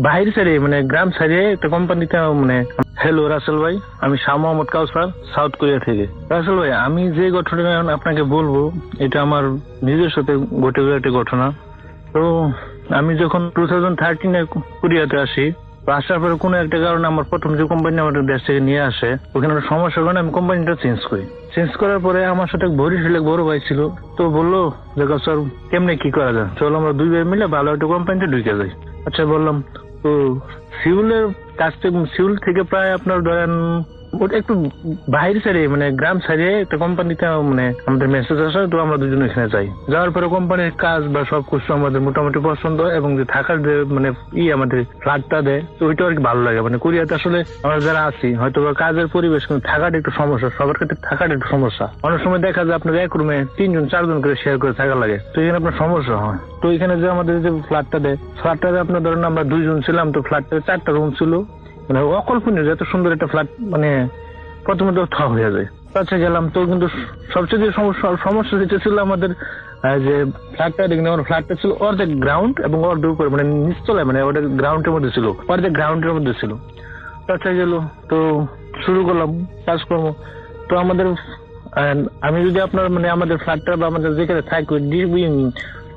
বাইরে সাইডে মানে গ্রাম সাইডে একটা কোম্পানিতে মানে। হ্যালো রাসেল ভাই, আমি শাহ মোহাম্মদ কাউসার, সাউথ কোরিয়া থেকে। রাসেল ভাই, আমি যে ঘটনাটা আপনাকে বলবো, এটা আমার নিজের সাথে ঘটে গেছে একটা ঘটনা। তো আমি যখন 2013-এ কোরিয়াতে আসি, আসার পরে কোনো একটা কারণে আমার প্রথম যে কোম্পানি আমাদের দেশ থেকে নিয়ে আসে, ওখানে একটা সমস্যার কারণে আমি কোম্পানিটা চেঞ্জ করার পরে আমার সাথে বরিশালে বড় ভাই ছিল, তো বললো যে স্যার কেমনে কি করা যায়, চলো আমরা দুই ভাই মিলে ভালো একটা কোম্পানিতে ঢুকে যাই। আচ্ছা বললাম। তো সিউল থেকে প্রায় আপনার ধরেন ওটা একটু বাইরে সাইডে মানে গ্রাম সাইডে একটা কোম্পানিতে মানে আমাদের মেসেজ আসে, তো আমরা দুজন এখানে যাই। যাওয়ার পরে কোম্পানির কাজ বা সবকিছু আমাদের মোটামুটি পছন্দ, এবং যে থাকার যে মানে আমাদের ফ্ল্যাটটা দেয়, তো ওইটা আর কি ভালো লাগে। মানে কোরিয়াতে আসলে আমরা যারা আছি হয়তো কাজের পরিবেশ, কিন্তু থাকাটা একটু সমস্যা, সবার ক্ষেত্রে থাকাটা একটু সমস্যা। অনেক সময় দেখা যায় আপনার এক রুমে 3-4 করে শেয়ার করে থাকা লাগে, তো এখানে আপনার সমস্যা হয়। তো এখানে যে আমাদের যে ফ্ল্যাটটা দেয়, ফ্ল্যাটটাতে আপনার ধরেন আমরা 2 জন ছিলাম, তো ফ্ল্যাটটাতে 4টা রুম ছিল, মানে অকল্পনীয় এত সুন্দর একটা ফ্ল্যাট, মানে প্রথমে তো থ হয়ে যায়। কাছে গেলাম, তো কিন্তু সবচেয়ে যে সমস্যা যেটা ছিল আমাদের যে ফ্ল্যাটটা ছিল অর্ধেক গ্রাউন্ড এবং অর্ধেক উপরে মানে নিচতলায়, মানে ওটা গ্রাউন্ডের মধ্যে ছিল, অর্ধেক গ্রাউন্ডের মধ্যে ছিল। কাছে গেল, তো শুরু করলাম কাজকর্ম। তো আমাদের আমি যদি আপনার মানে আমাদের ফ্ল্যাটটা বা আমাদের যেখানে থাকি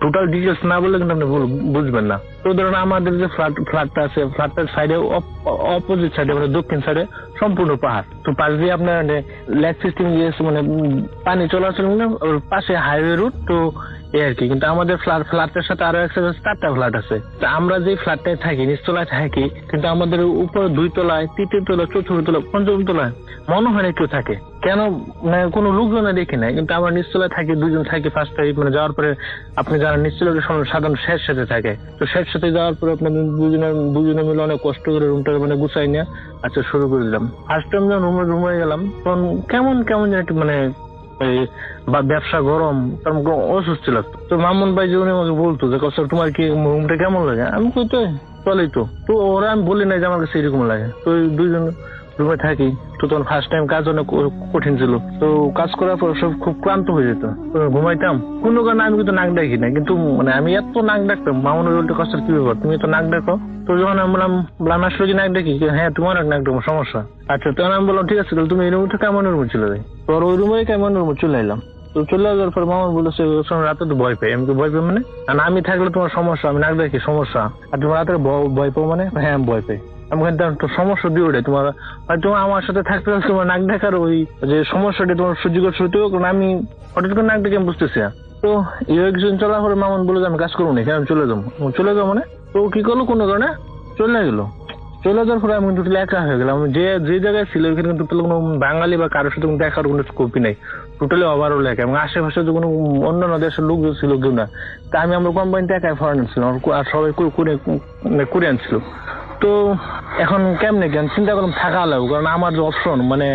টোটাল ডিটেলস না বললে কিন্তু আপনি বুঝবেন না। তো ধরুন আমাদের যে ফ্ল্যাটটা আছে, ফ্ল্যাটটার সাইডে অপোজিট সাইডে মানে দক্ষিণ সাইডে সম্পূর্ণ পাহাড়। তো পাশ দিয়ে আপনার লেক সিস্টেম গিয়েছে, মানে পানি চলাচল, মানে ওর পাশে হাইওয়ে রুট। তো এই আর কি। কিন্তু আমাদের ফ্ল্যাটের সাথে আরো একসাথে 4টা ফ্ল্যাট আছে। তো আমরা যে ফ্ল্যাটটায় থাকি, নিচতলায় থাকি, কিন্তু আমাদের উপরে 2 তলায়, 3য় তলায়, 4র্থ তলায়, 5ম তলায় মনে হয় না কেউ থাকে। কেন মানে কোনো লোকজনে দেখি নাই, কিন্তু আমরা নিচতলায় থাকি, 2 জন থাকি। ফার্স্ট টাইম মানে যাওয়ার পরে আপনি যারা নিচতলায় সাধারণ শেষ সাথে থাকে, তো শেষ সাথে যাওয়ার পরে আপনাদের দুজনে মিলে অনেক কষ্ট করে রুমটা মানে গুছাই নিয়ে আচ্ছা শুরু করে দিলাম। ফার্স্ট টাইম যখন রুমে গেলাম তখন কেমন যেন একটু মানে বা ব্যবসা গরম, তখন অসুস্থ লাগতো। তো মামুন ভাই যে উনি আমাকে বলতো যে কষ্ট তোমার কি রুমটা কেমন লাগে, আমি কই তো চলেই তো ওরা আমি বলি নাই যে আমার কাছে এরকম লাগে। তো 2 জন রুমে থাকি। তো তখন ফার্স্ট টাইম কাজ অনেক কঠিন ছিল। তো কাজ করার পর সব খুব ক্লান্ত হয়ে যেত, ঘুমাইতাম। কোনো কারণে আমি কিন্তু নাক ডাকি না, কিন্তু মানে আমি এত নাক ডাকতাম। মামুনের বলতে কষ্ট কি ব্যাপার, তুমি তো নাক ডাকো। তো যখন আমি বললাম আসলে কি নাক ডাকি, হ্যাঁ তোমার নাক ডাকো, সমস্যা। আচ্ছা, তখন আমি বললাম ঠিক আছে, তাহলে তুমি এই রুম থেকে কেমন রুমে চলে যাই। তো ওই রুমে কেমন রুমে চলে এলাম। তো চলে যাওয়ার পর মামুন বলেছে রাতে তো ভয় পাই। আমি তো ভয় পাই মানে, আমি থাকলে তোমার সমস্যা, আমি নাক ডাকি সমস্যা, আর তোমার রাতে ভয় পাও মানে, হ্যাঁ আমি ভয় পাই। আমি কিন্তু সমস্যা দিয়ে ওঠে তোমার, হয়তো আমার সাথে থাকতে তোমার নাক ডাকার ওই যে সমস্যাটা তোমার সহ্য করতে হতো, কারণ আমি হঠাৎ করে নাক ডেকে আমি বুঝতেছি না। তো এই কিছুদিন চলার পরে মামুন বলে যে আমি কাজ করবো না, আমি চলে যাবো মানে। তো কি করলো, কোনো কারণে চলে গেলো। চলে যাওয়ার পরে আমি কিন্তু একা হয়ে গেলাম। যে জায়গায় ছিল ওইখানে কিন্তু কোনো বাঙালি বা কারোর সাথে দেখার কোনো স্কোপই নেই, টোটালি ওভারঅল একা। এবং আশেপাশে যে কোনো অন্যান্য দেশের লোক ছিল কেউ না। তা আমরা কোম্পানিতে একাই ফরেনার ছিলাম, আর সবাই কোরিয়ান ছিল। তো এখন কেমনে চিন্তা করলাম থাকা লাগবে, কারণ আমার যে অপশন মানে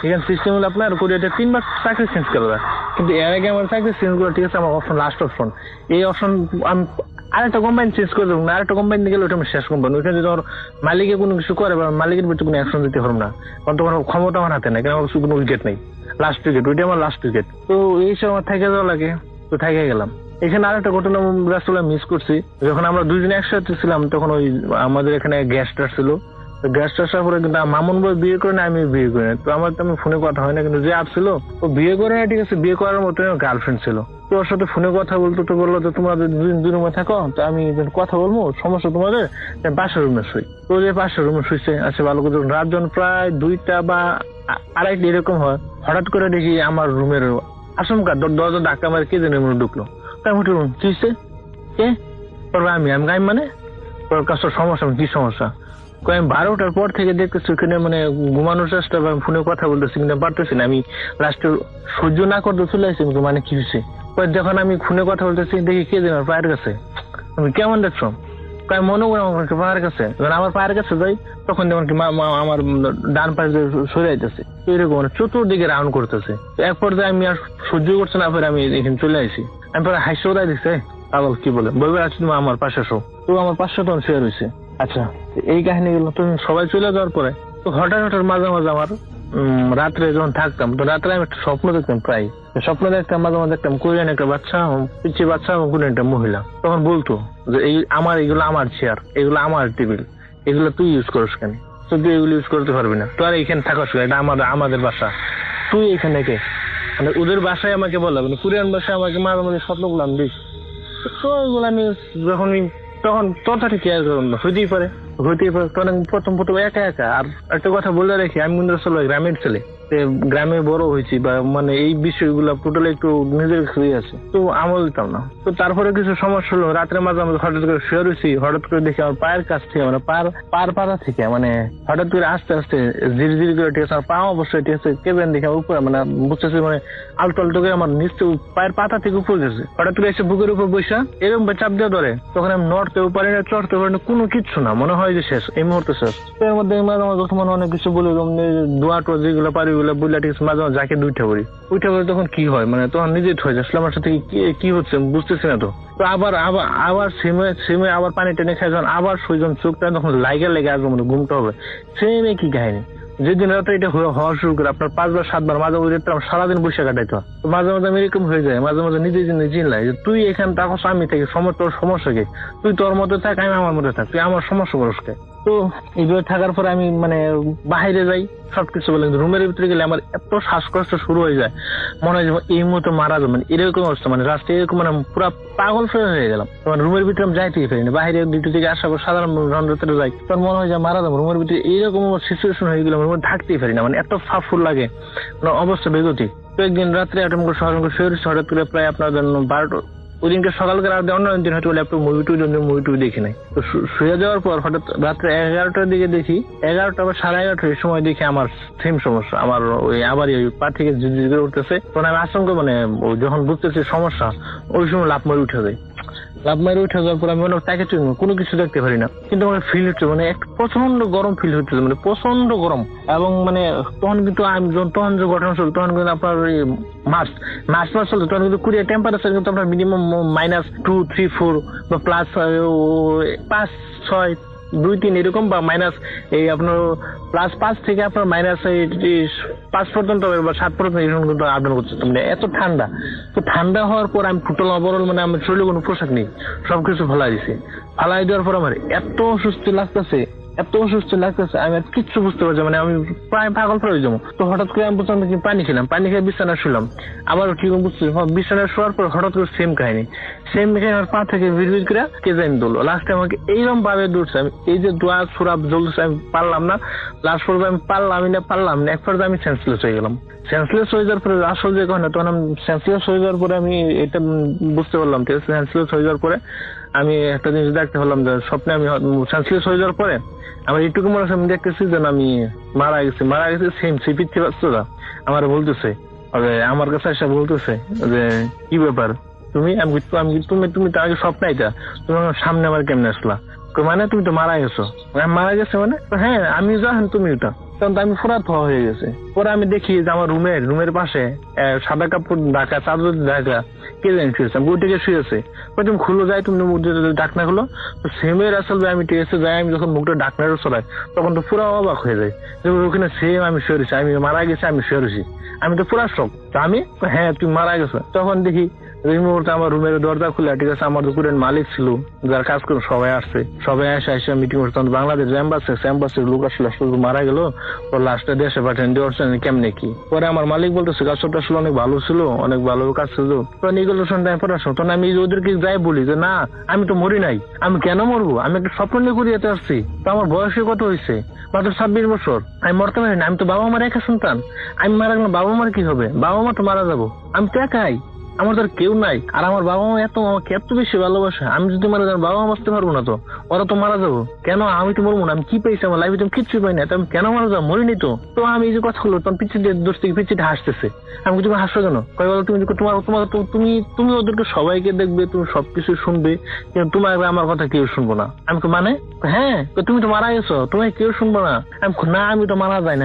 এখানে সিস্টেম হলো আপনার কোরিয়াতে 3 বার চাকরি চেঞ্জ করা, কিন্তু এর আগে আমার চাকরি চেঞ্জ করা ঠিক আছে, আমার অপশন লাস্ট অপশন। এই অপশন আমি আরেকটা কোম্পানি চেঞ্জ করে দেবো না, আরেকটা কোম্পানি গেলে ওটা আমার শেষ কোম্পানি। ওইখানে যদি আমার মালিকে কোনো কিছু করে বা মালিকের ভিতরে কোনো অ্যাকশন দিতে পারবো না, কারণ তোমার ক্ষমতা আমার হাতে নাই, কারণ আমার কোনো উইকেট নেই। লাস্ট উইকেট, ওইটা আমার লাস্ট উইকেট। তো এই সময় আমার থেকে যাওয়া লাগে, তো থেকে গেলাম। এখানে আরেকটা ঘটনা আসলে মিস করছি। যখন আমরা 2 জন একসাথে ছিলাম তখন ওই আমাদের এখানে গ্যাস্ট আসছিল। গ্যাস্ট আসার পরে কিন্তু মামুন ভাই বিয়ে করে না, আমি বিয়ে করি না। তো আমার তো আমি ফোনে কথা হয় না, কিন্তু যে আসছিল ও বিয়ে করে না, ঠিক আছে, বিয়ে করার মতো গার্লফ্রেন্ড ছিল। তো ওর সাথে ফোনে কথা বলতো। তো বললো যে তোমাদের 2 রুমে থাকো, তো আমি কথা বলবো, সমস্যা তোমাদের, পাশের রুমে শুই। তো যে পাশের রুমে শুইছে, আচ্ছা ভালো করে। রাত যখন প্রায় 2টা বা 2:30 এরকম হয়, হঠাৎ করে দেখি আমার রুমের আচমকা দরজা ধাক্কা মারে কে যেন ঢুকলো। আমি মানে তোর কাছে সমস্যা, কি সমস্যা? আমি 12টার পর থেকে দেখতেছি ওখানে মানে ঘুমানোর চেষ্টা, ফোনে কথা বলতেছি কিন্তু পারতেছি না। আমি লাস্টে সহ্য না করতে চলে আসছি, মানে কি হয়েছে। যখন আমি ফোনে কথা বলতেছি দেখি কে যেন পায়ের কাছে। আমি কেমন দেখছো? আমি মনে করি আমার পায়ের কাছে। যখন আমার পায়ের কাছে যাই তখন যেমন কি আমার ডান পাশে সরে যাইতেছে, এরকম মানে চতুর্দিকে রাউন্ড করতেছে। এক পর্যায়ে আমি আর সহ্য করছি না, পরে আমি এখানে চলে আসি। আমি পরে হাসি ওরাই দিচ্ছে, পাগল কি বলবে আছি তুমি আমার পাশে শো। তো আমার পাশে তখন শুয়ে রয়েছে। আচ্ছা, এই কাহিনী গুলো তো সবাই চলে যাওয়ার পরে তো হঠাৎ মাঝে মাঝে আমার রাত্রে যখন থাকতাম, তো রাত্রে আমি একটা স্বপ্ন দেখতাম, প্রায় স্বপ্ন দেখতাম, মাঝে মাঝে দেখতাম কোরিয়ান একটা বাচ্চা, পিছিয়ে বাচ্চা এবং কোরিয়ান একটা মহিলা। তখন বলতো যে এগুলো আমার চেয়ার, এগুলো আমার টেবিল, এগুলো তুই ইউজ করিস কেন? তো তুই এগুলো ইউজ করতে পারবি না, তো আর এখানে থাকাস, এটা আমাদের বাসা, তুই এখানে কে? মানে ওদের বাসায় আমাকে বলা, মানে কোরিয়ান বাসায় আমাকে মাঝে মাঝে স্বপ্ন বললাম দিস। তো ওইগুলো আমি তখন তথাটি কি হইতেই পারে। তখন প্রথম একা একা। আর একটা কথা বলে রাখি, আমি কিন্তু আসলে গ্রামের ছেলে, গ্রামে বড় হয়েছি, বা মানে এই বিষয়গুলো টোটালি একটু নিজের কাছেই আছে, তো আমল দিতাম না। তো তারপরে কিছু সমস্যা হলো, রাত্রে মাঝে মাঝে হঠাৎ করে শুয়ে রয়েছি, হঠাৎ করে দেখি আমার পায়ের কাছ থেকে, মানে পার পাতা থেকে, মানে হঠাৎ করে আস্তে আস্তে ধীরে ধীরে করে, ঠিক আছে, আমার পা অবশ্যই ঠিক আছে, কেবেন দেখে উপরে, মানে বুঝতেছি মানে আলতো আলতো করে আমার নিচে পায়ের পাতা থেকে উপরে গেছে। হঠাৎ করে এসে বুকের উপর বসা এরকম চাপ দিয়ে ধরে, তখন আমি নড়তেও পারি না, চড়তেও পারি না, কোনো কিচ্ছু না, মনে হয় যে শেষ, এই মুহূর্তে শেষ। এর মধ্যে মাঝে মাঝে তোমার অনেক কিছু বলি, দোয়া টোয়া যেগুলো পারি ওগুলো বললে, ঠিক আছে, মাঝে মাঝে যাকে দুইটা করি, তখন কি হয়, মানে তখন নিজেই হয়ে যায়, আমার সাথে কি হচ্ছে বুঝতেছি না। তো আবার সেমে আবার পানি টেনে খাই, যখন আবার সুইজন চোখটা যখন লেগে আসবে, মানে ঘুমটা হবে, সেমে কি কাহিনী। যেদিন রাতে এটা হওয়া শুরু করে আপনার 5 বার 7 বার, মাঝে মাঝে সারাদিন বসে কাটাইতে হয়। মাঝে মাঝে আমি এরকম হয়ে যায়, মাঝে মাঝে নিজে চিনলাই যে তুই এখানে থাকো, আমি থেকে তোর সমস্যা কি? তুই তোর মধ্যে থাক, আমি আমার মধ্যে থাক, তুই আমার সমস্যা করস কে? তো এইভাবে থাকার পরে আমি মানে বাইরে যাই সবকিছু বলে, রুমের ভিতরে গেলে আমার এত শ্বাসকষ্ট শুরু হয়ে যায়, মনে হয় যে এই মুহূর্তে মারা যাবে, মানে এরকম অবস্থা, মানে রাস্তায় এরকম মানে পুরো পাগল হয়ে গেলাম। তখন রুমের ভিতরে আমি যাইতেই পারি না, বাইরে ডিউটি থেকে আসার পর সাধারণ ভিতরে যাই, তখন মনে হয় যে মারা যাবো। রুমের ভিতরে এইরকম সিচুয়েশন হয়ে গেলাম, রুমে থাকতেই পারি না, মানে এত ফাফুর লাগে, মানে অবস্থা বেগতি। তো একদিন রাত্রে একটা হঠাৎ করে প্রায় আপনার 12টা, ওই দিনকে সকালকে রাত অন্য দিন হয়তো একটু মুভি টুভি দেখি নাই। তো শুয়ে যাওয়ার পর হঠাৎ রাত্রে 11টার দিকে দেখি, 11টা বা 11:30 সময় দেখি আমার সেম সমস্যা, আমার ওই আবারই ওই পা থেকে জিজির উঠতেছে। তখন আমি আশঙ্কা মানে যখন বুঝতেছি সমস্যা, ওই সময় লাফ মারি উঠে যাই। লাভ মারি উঠে যাওয়ার পর আমি তাকে কোনো কিছু দেখতে পারি না, কিন্তু আমার ফিল হচ্ছে মানে একটা প্রচন্ড গরম ফিল হচ্ছে, মানে প্রচন্ড গরম। এবং মানে তখন কিন্তু আমি তখন যে ঘটনা চলছে তখন কিন্তু আপনার ওই মাস চলছে, তখন কিন্তু কোরিয়া টেম্পারেচার কিন্তু আপনার মিনিমাম -2, 3, 4 বা +5, 6, 2, 3 এরকম, বা মাইনাস এই আপনার +5 থেকে আপনার -5 পর্যন্ত বা 7 পর্যন্ত এরকম কিন্তু আপডাউন করছে। মানে এত ঠান্ডা। তো ঠান্ডা হওয়ার পর আমি টোটাল ওভারঅল মানে আমার শরীরে কোনো পোশাক নেই, সবকিছু ফালাই দিছি। ফালাই দেওয়ার পর আমার এত অসুস্থ লাগতেছে, আমি আর কিচ্ছু বুঝতে পারছি, মানে আমি প্রায় পাগল হয়ে যাবো। তো হঠাৎ করে আমি বলছিলাম পানি খেয়ে বিছানা শুলাম। আবার কি বুঝছি, বিছানা শোয়ার পর হঠাৎ করে সেম কাহিনী আমার পা থেকে ভিড় করে কে জানি দৌড়লো। লাস্টে আমাকে এইরকম ভাবে দৌড়ছে, আমি এই যে দোয়া সুরাব জ্বলছে আমি পারলাম না, লাস্ট পর্যন্ত আমি পারলাম না, এক পর্যায়ে আমি সেন্সলেস হয়ে গেলাম। সেন্সলেস হয়ে যাওয়ার পরে আসল যে কথা, তখন আমি সেন্সলেস হয়ে যাওয়ার পরে আমি এটা বুঝতে পারলাম, সেন্সলেস হয়ে যাওয়ার পরে আমি একটা জিনিস দেখতে পারলাম যে স্বপ্নে আমি সেন্সলেস হয়ে যাওয়ার পরে আমার এইটুকু মনে হচ্ছে আমি দেখতেছি যে আমি মারা গেছি। সেম পিচ্ছি বাচ্চারা আমার বলতেছে, আমার কাছে এসে বলতেছে যে কি ব্যাপার তুমি, তুমি তো আগে স্বপ্ন আইতা, তুমি আমার সামনে আমার কেমনে আসলা, মানে তুমি তো মারা গেছো। মারা গেছে মানে হ্যাঁ আমি যখন তুমি ওটা, তখন তো আমি ফুরাত হয়ে গেছে। পরে আমি দেখি যে আমার রুমের পাশে সাদা কাপড় ঢাকা, চাদর ঢাকা, কে জানি শুয়েছে, আমি বই থেকে শুয়েছে। তুমি খুলো যায়, তুমি ডাকনা খুলো, তো সেমের আসলে আমি ঠিক আছে যাই, আমি যখন মুখটা ডাকনারও চলাই তখন তো পুরো অবাক হয়ে যায় যে ওখানে সেম আমি শুয়েছি, আমি মারা গেছি, আমি শুয়েছি, আমি তো পুরা শক। আমি হ্যাঁ তুমি মারা গেছো। তখন দেখি এই মুহূর্তে আমার রুমের দরজা খুলে, ঠিক আছে আমার দুপুরের মালিক ছিল যার কাজ করে সবাই এসে মিটিং করছে। বাংলাদেশ এম্বাসির লোক আসলে মারা গেল, ওর লাস্টে দেশে পাঠান দিয়েছেন কেমনে কি। পরে আমার মালিক বলতেছে কাজটা আসলে অনেক ভালো ছিল, অনেক ভালো কাজ ছিল। তখন এগুলো শুনতে আমি পড়াশোনা, তখন আমি ওদেরকে যাই বলি যে না আমি তো মরি নাই, আমি কেন মরবো, আমি একটা স্বপ্ন নিয়ে ঘুরিয়েতে আসছি। তো আমার বয়সে কত হয়েছে, মাত্র 26 বছর, আমি মরতে পারি না। আমি তো বাবা মার একা সন্তান, আমি মারা গেলাম বাবা মার কি হবে, বাবা মা তো মারা যাবো, আমি তো একাই, আমার তো কেউ নাই। আর আমার বাবা মা আমাকে এত বেশি ভালোবাসে, আমি যদি মারা যাই বাবা মা বাঁচতে পারবো না, তো ওরা তো মারা যাবো, কেন আমি তো মরবো না, আমি কি পেয়েছি আমার লাইফে, তুমি কিচ্ছু পাই না, আমি কেন মারা যাবো, মরিনি তো। তো আমি এই যে কথা হলো তখন পিছিয়ে হাসতেছে। আমি তুমি হাসছো কেন, কয় বলো তুমি তুমি ওদেরকে সবাইকে দেখবে, তুমি সবকিছু শুনবে, কিন্তু তোমার আমার কথা কেউ শুনবো না। আমি মানে হ্যাঁ তুমি তো মারা গেছো, তোমায় কেউ শুনবো না। আমি তো মারা যাই না,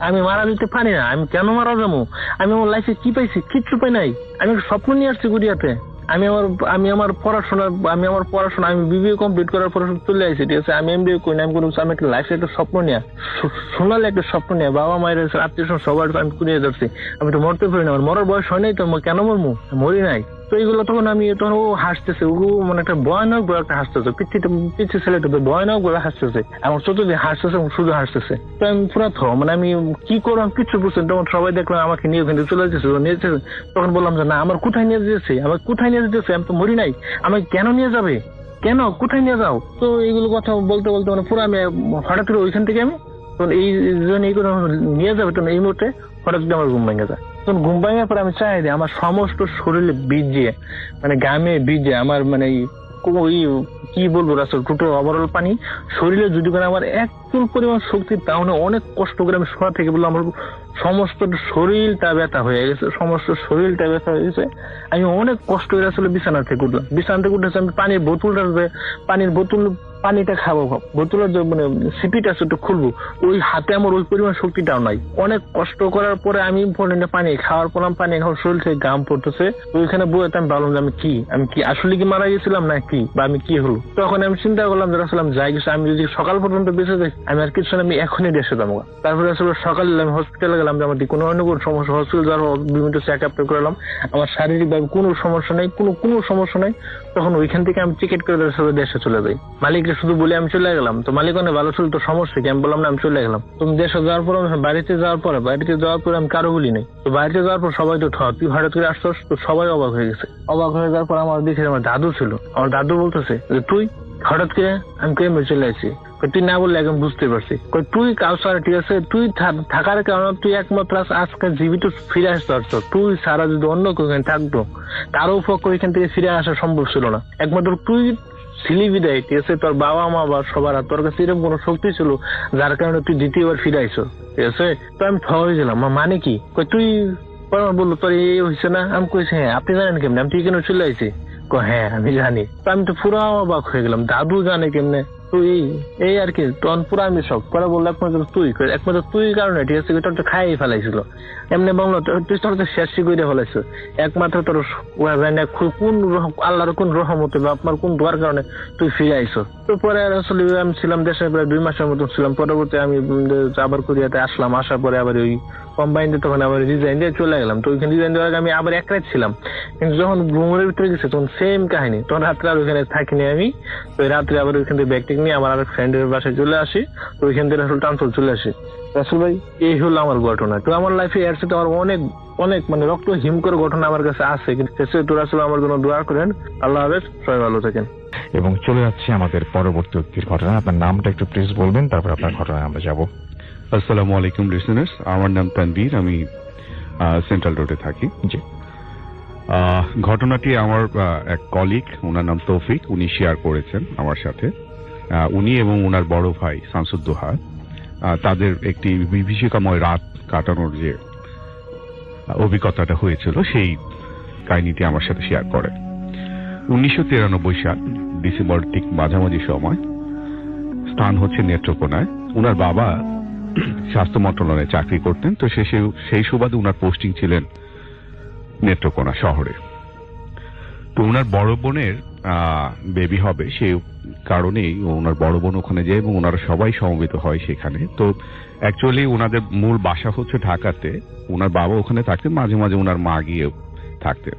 আমি মারা যেতে পারি না, আমি কেন মারা যাবো, আমি আমার লাইফে কি পাইছি, কিচ্ছু পাই নাই, আমি স্বপ্ন নিয়ে আসছি গুড়িয়াতে। আমি আমার পড়াশোনা আমি বিবিএ কমপ্লিট করার পর চলে আসছি, ঠিক আছে, আমি এমবিএ করি না, আমি একটা লাইফে একটা স্বপ্ন নিয়ে সোনালি একটা স্বপ্ন নিয়ে বাবা মায়ের আত্মীয় সবার আমি কুড়িয়ে যাচ্ছি। আমি তো মরতে পারি না, আমার মরার বয়স হয় নাই, তো কেন মরি নাই। তো এইগুলো তখন ও হাসতেছে, ও মানে একটা ভয়ানক বড় একটা হাসতেছে, পিছিয়ে ছেলেটা তো ভয়ানক বড় হাসতেছে, আমার চতুর্দিকে হাসতেছে, শুধু হাসতেছে। তো আমি পুরা মানে আমি কি করলাম কিচ্ছু বুঝছেন। তখন সবাই দেখলাম আমাকে নিয়ে ওখানে চলে যেতেছে, তখন বললাম যে না আমার কোথায় নিয়ে যেতেছে, আমি তো মরি নাই, আমাকে কেন নিয়ে যাবে, কেন কোথায় নিয়ে যাও। তো এইগুলো কথা বলতে মানে পুরো আমি হঠাৎ করে ওইখান থেকে আমি তখন এই করে নিয়ে যাবে, তখন এই মুহূর্তে হঠাৎ করে আমার ঘুম ভেঙে যায়। তখন ঘুম ভাঙার পর আমি চাই দিই আমার সমস্ত শরীরে ভিজে, মানে গামে ভিজে, আমার মানে ওই কি বলবো রাস্তা দুটো ওভারঅল পানি শরীরে, যদি করে আমার একটু পরিমাণ শক্তি, তাহলে অনেক কষ্ট করে আমি শোয়া থেকে বললাম আমার সমস্ত শরীরটা ব্যথা হয়ে গেছে, আমি অনেক কষ্ট করে আসলে বিছানা থেকে উঠেছি। আমি পানিটা খাবো, বোতলের যে মানে সিপিটা আছে ওটা খুলবো, ওই হাতে আমার ওই পরিমাণ শক্তিটাও নাই। অনেক কষ্ট করার পরে আমি পানি খাওয়ার পর পানি খাওয়ার শরীর থেকে গাম পড়তেছে, ওইখানে বইতে আমি ভাবলাম যে আমি কি আসলে কি মারা গেছিলাম না কি, বা আমি কি হলো। তখন আমি চিন্তা করলাম যে আসলে যাই গেছি, আমি যদি সকাল পর্যন্ত বেঁচে যাই আমি আর কিছু আমি এখনই দেশে যাবো। তারপরে আসলে সকালে আমি হসপিটালে গেলাম, যে আমার কোনো অন্য কোনো সমস্যা, হসপিটাল যাওয়ার বিভিন্ন চেক আপ করলাম, আমার শারীরিকভাবে কোনো সমস্যা নেই, কোনো সমস্যা নেই। তখন ওইখান থেকে আমি টিকিট করে দেশে চলে যাই। মালিক মালিককে শুধু বলে আমি চলে গেলাম, তো মালিক অনেক ভালো ছিল, তো সমস্যা কি? আমি বললাম না আমি চলে গেলাম। তুমি দেশে যাওয়ার পর বাড়িতে যাওয়ার পরে আমি কারো বলি নাই। তো বাড়িতে যাওয়ার পর সবাই তো তুই হঠাৎ করে আসছস, তো সবাই অবাক হয়ে গেছে। অবাক হয়ে যাওয়ার পর আমার দেখে আমার দাদু ছিল, আমার দাদু বলতেছে যে তুই হঠাৎ করে? আমি কেমন চলে আসছি? তুই না বললে এখন বুঝতে পারছি। তুই কাউসার ঠিক আছে, তুই থাকার কারণে তুই একমাত্র আজকে জীবিত ফিরে আসতে পারছ। তুই সারা যদি অন্য কেউ থাকতো তারও পক্ষে ওইখান থেকে ফিরে আসা সম্ভব ছিল না। একমাত্র তুই ছিলি বিদায়, ঠিক আছে? তোর বাবা মা বা সবার তোর কাছে এরকম কোনো শক্তি ছিল যার কারণে তুই দ্বিতীয়বার ফিরে আইছো, ঠিক আছে? তো আমি হয়ে গেলাম, মানে কি তুই বললো তোর এই হয়েছে না? আমি কইছি হ্যাঁ। আপনি জানেন কেমনে? আমি তুই কেন চলে আইছি? হ্যাঁ আমি জানি। তো আমি তো পুরো অবাক হয়ে গেলাম, দাদু জানে কেমনে? তুই এই আর কি তখন পুরো আমি সব করে বললো একমাত্র তুই কারণে, ঠিক আছে? তোর তো খাইয়ে ফেলাইছিল এমনি বললো, তুই তোর তো শেষ করে ফেলাইছো একমাত্র তোর কোন আল্লাহর কোন রহমতে বা আপনার কোন দোয়ার কারণে তুই ফিরে আইছো। তো পরে আসলে আমি ছিলাম দেশে প্রায় 2 মাসের মতন ছিলাম। পরবর্তী আমি আবার কোরিয়াতে আসলাম, আসার পরে আবার ওই কম্বাইন দিয়ে তখন আবার রিজাইন দিয়ে চলে গেলাম। তো ওইখানে রিজাইন দেওয়ার আগে আমি আবার এক রাত ছিলাম, কিন্তু যখন রুমের ভিতরে গেছে তখন সেম কাহিনী। তখন রাত্রে আর ওইখানে থাকিনি আমি। তো রাত্রে আবার ওইখান থেকে ব্যাগ টেক নিয়ে আমার আর ফ্রেন্ডের বাসায় চলে আসি। তো ওইখান থেকে আসলে ট্রান্সফার চলে আসি। রাসেল ভাই এই হলো আমার ঘটনা। তো আমার লাইফে এর সাথে আমার অনেক অনেক মানে রক্ত হিম করে ঘটনা আমার কাছে আছে, কিন্তু তো রাসেল আমার জন্য দোয়া করেন। আল্লাহ হাফেজ, সবাই ভালো থাকেন। এবং চলে যাচ্ছে আমাদের পরবর্তী ব্যক্তির ঘটনা। আপনার নামটা একটু প্লিজ বলবেন, তারপর আপনার ঘটনায় আমরা যাব। আসসালামু আলাইকুম লিসেনার্স, আমার নাম তানভীর, আমি সেন্ট্রাল রোডে থাকি। জি। ঘটনাটি আমার এক কলিগ, ওনার নাম তৌফিক, উনি শেয়ার করেছেন আমার সাথে। উনি এবং ওনার বড় ভাই শামসুদ্দোহা তাদের একটি বিভীষিকাময় রাত কাটানোর যে অভিজ্ঞতাটা হয়েছিল সেই কাহিনীটি আমার সাথে শেয়ার করে। 1993 সাল ডিসেম্বর ঠিক মাঝামাঝি সময়, স্থান হচ্ছে নেত্রকোনায়। ওনার বাবা স্বাস্থ্য মন্ত্রণালয়ে চাকরি করতেন, তো সেই সুবাদে ওনার পোস্টিং ছিলেন নেত্রকোনা শহরে। তো ওনার বড় বোনের বেবি হবে, সেই কারণেই ওনার বড় বোন ওখানে যায় এবং ওনারা সবাই সমবেত হয় সেখানে। তো অ্যাকচুয়ালি ওনাদের মূল বাসা হচ্ছে ঢাকাতে, ওনার বাবা ওখানে থাকতেন, মাঝে মাঝে ওনার মা গিয়েও থাকতেন।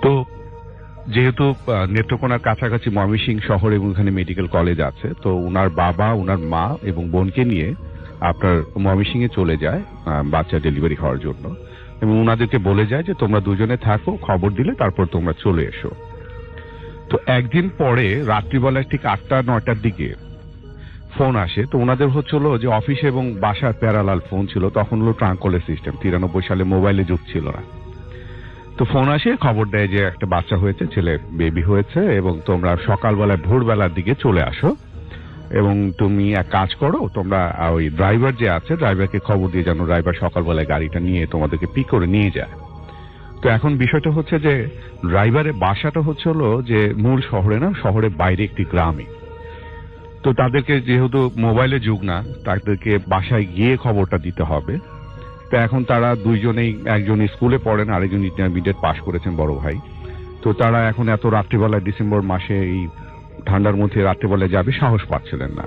তো যেহেতু নেত্রকোনার কাছাকাছি ময়মনসিংহ শহর এবং এখানে মেডিকেল কলেজ আছে, তো ওনার বাবা ওনার মা এবং বোনকে নিয়ে আপনার ময়মনসিংহে চলে যায় বাচ্চা ডেলিভারি হওয়ার জন্য, এবং ওনাদেরকে বলে যায় যে তোমরা দুজনে থাকো, খবর দিলে তারপর তোমরা চলে এসো। তো একদিন পরে রাত্রিবেলায় ঠিক 8টা-9টার দিকে ফোন আসে। তো ওনাদের হচ্ছিল যে অফিস এবং বাসার প্যারালাল ফোন ছিল, তখন হলো ট্রাঙ্ক কলের সিস্টেম, 93 সালে মোবাইলে যুগ ছিল না। তো ফোন আসে, খবর দেয় যে একটা বাচ্চা হয়েছে, ছেলে বেবি হয়েছে, এবং তোমরা সকালবেলায় ভোরবেলার দিকে চলে আসো, এবং তুমি এক কাজ করো, তোমরা ওই ড্রাইভার যে আছে ড্রাইভারকে খবর দিয়ে জানো ড্রাইভার সকালবেলায় গাড়িটা নিয়ে তোমাদেরকে পিক করে নিয়ে যায়। তো এখন বিষয়টা হচ্ছে যে ড্রাইভারের বাসাটা হচ্ছে হলো যে মূল শহরে না, শহরের বাইরে একটি গ্রামে। তো তাদেরকে যেহেতু মোবাইলে যুগ না, তাদেরকে বাসায় গিয়ে খবরটা দিতে হবে। তো এখন তারা দুইজনেই, একজন স্কুলে পড়েন, আরেকজন ইন্টারমিডিয়েট পাশ করেছেন, বড় ভাই। তো তারা এখন এত রাত্রিবেলায় ডিসেম্বর মাসে এই ঠান্ডার মধ্যে রাত্রিবেলায় যাবে সাহস পাচ্ছিলেন না।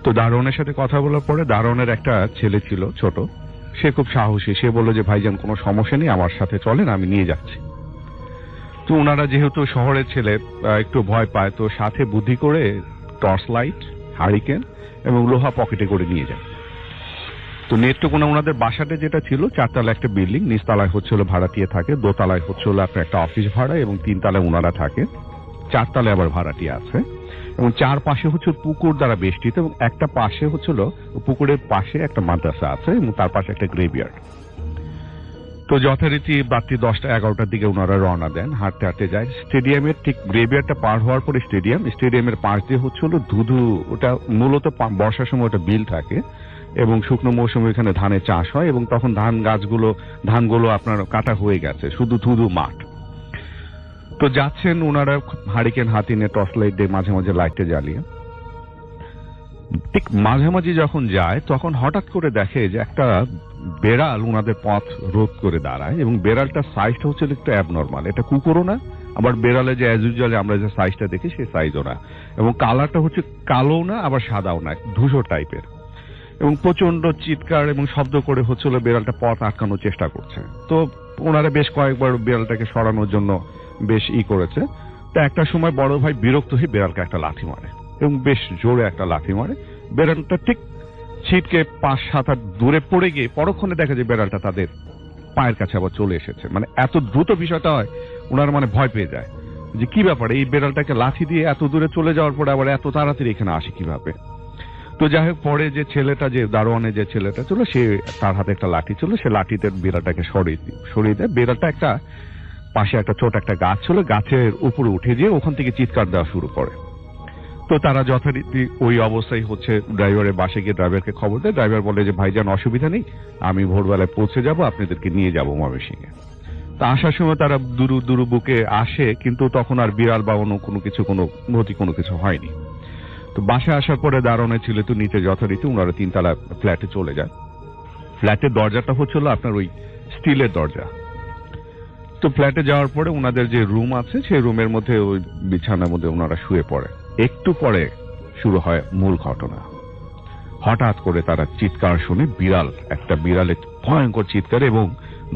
তো দারোয়ানের সাথে কথা বলার পরে, দারোয়ানের একটা ছেলে ছিল ছোট, সে খুব সাহসী, সে বললো যে ভাইজান কোনো সমস্যা নেই, আমার সাথে চলেন, আমি নিয়ে যাচ্ছি। তো ওনারা যেহেতু শহরের ছেলে একটু ভয় পায়, তো সাথে বুদ্ধি করে টর্চ লাইট, হারিকেন এবং লোহা পকেটে করে নিয়ে যায়। তো নেত্রকোনা ওনাদের বাসাটা যেটা ছিল 4তলা একটা বিল্ডিং, নিচতলায় হচ্ছিল ভাড়াটিয়া থাকে, দোতলায় হচ্ছিল আপনার একটা অফিস ভাড়া, এবং 3তলায় ওনারা থাকে, 4তলায় আবার ভাড়াটিয়া আছে, এবং চারপাশে হচ্ছে পুকুর দ্বারা বেষ্টিত, এবং একটা পাশে হচ্ছিল পুকুরের পাশে একটা মাদ্রাসা আছে, এবং তার পাশে একটা গ্রেভইয়ার্ড। তো যথারীতি রাত্রি 10টা-11টার দিকে ওনারা রওনা দেন, হাঁটতে হাঁটতে যায় স্টেডিয়ামের ঠিক গ্রেভইয়ার্ডটা পার হওয়ার পরে স্টেডিয়ামের পাশ দিয়ে হচ্ছিল ধুধু, ওটা মূলত বর্ষার সময় ওটা বিল থাকে, এবং শুকনো মৌসুমে এখানে ধানের চাষ হয়, এবং তখন ধানগুলো আপনার কাটা হয়ে গেছে, শুধু ধুধু মাঠ। তো যাচ্ছেন ওনারা হারিকেন হাতি নিয়ে, টর্চ লাইট দিয়ে মাঝে মাঝে লাইটে জ্বালিয়ে। ঠিক মাঝামাঝি যখন যায় তখন হঠাৎ করে দেখে যে একটা বেড়াল ওনাদের পথ রোধ করে দাঁড়ায়, এবং বেড়ালটার সাইজটা হচ্ছে একটু অ্যাবনর্মাল, এটা কুকুরও না, আবার বেড়ালে যে অ্যাজ ইউজুয়াল আমরা যে সাইজটা দেখি সেই সাইজও না, এবং কালারটা হচ্ছে কালো না আবার সাদাও না, ধূসর টাইপের, এবং প্রচন্ড চিৎকার এবং শব্দ করে হচ্ছিল বেড়ালটা পথ আটকানোর চেষ্টা করছে। তো ওনারা বেশ কয়েকবার বেড়ালটাকে সরানোর জন্য বেশ করেছে। তা একটা সময় বড় ভাই বিরক্ত হয়ে বেড়ালকে একটা লাথি মারে এবং বেশ জোরে একটা লাথি মারে। বেড়ালটা ঠিক ছিটকে 5-7 হাত দূরে পড়ে গিয়ে পরক্ষণে দেখা যায় বেড়ালটা তাদের পায়ের কাছে আবার চলে এসেছে। মানে এত দ্রুত বিষয়টা হয়, ওনারা মানে ভয় পেয়ে যায় যে কি ব্যাপারে, এই বেড়ালটাকে লাথি দিয়ে এত দূরে চলে যাওয়ার পরে আবার এত তাড়াতাড়ি এখানে আসে কিভাবে। তো যাই হোক, পরে যে ছেলেটা, যে দারোয়ানে যে ছেলেটা ছিল, সে তার হাতে একটা লাঠি ছিল, সে লাঠিতে বিড়ালটাকে সরিয়ে দেয়। বিড়ালটা একটা পাশে একটা ছোট একটা গাছ ছিল, গাছের উপরে উঠে গিয়ে ওখান থেকে চিৎকার দেওয়া শুরু করে। তো তারা যথারীতি ওই অবস্থায় হচ্ছে ড্রাইভারের বাসে গিয়ে ড্রাইভারকে খবর দেয়। ড্রাইভার বলে যে ভাইজান অসুবিধা নেই, আমি ভোরবেলায় পৌঁছে যাব, আপনাদেরকে নিয়ে যাব ময়মনসিংহে। তা আসার সময় তারা দুরু বুকে আসে, কিন্তু তখন আর বিড়াল বা অন্য কোনো কিছু হয়নি। তো বাসায় আসার পরে দারোয়ানের ছিল তো নিচে যথারীতি ওনারা 3 তলা ফ্ল্যাটে চলে যায়। ফ্ল্যাটের দরজাটা হচ্ছিল আপনার ওই স্টিলের দরজা। তো ফ্ল্যাটে যাওয়ার পরে ওনাদের যে রুম আছে, সেই রুমের মধ্যে ওই বিছানার মধ্যে ওনারা শুয়ে পড়ে। একটু পরে শুরু হয় মূল ঘটনা। হঠাৎ করে তারা চিৎকার শুনে, একটা বিড়ালের ভয়ঙ্কর চিৎকার, এবং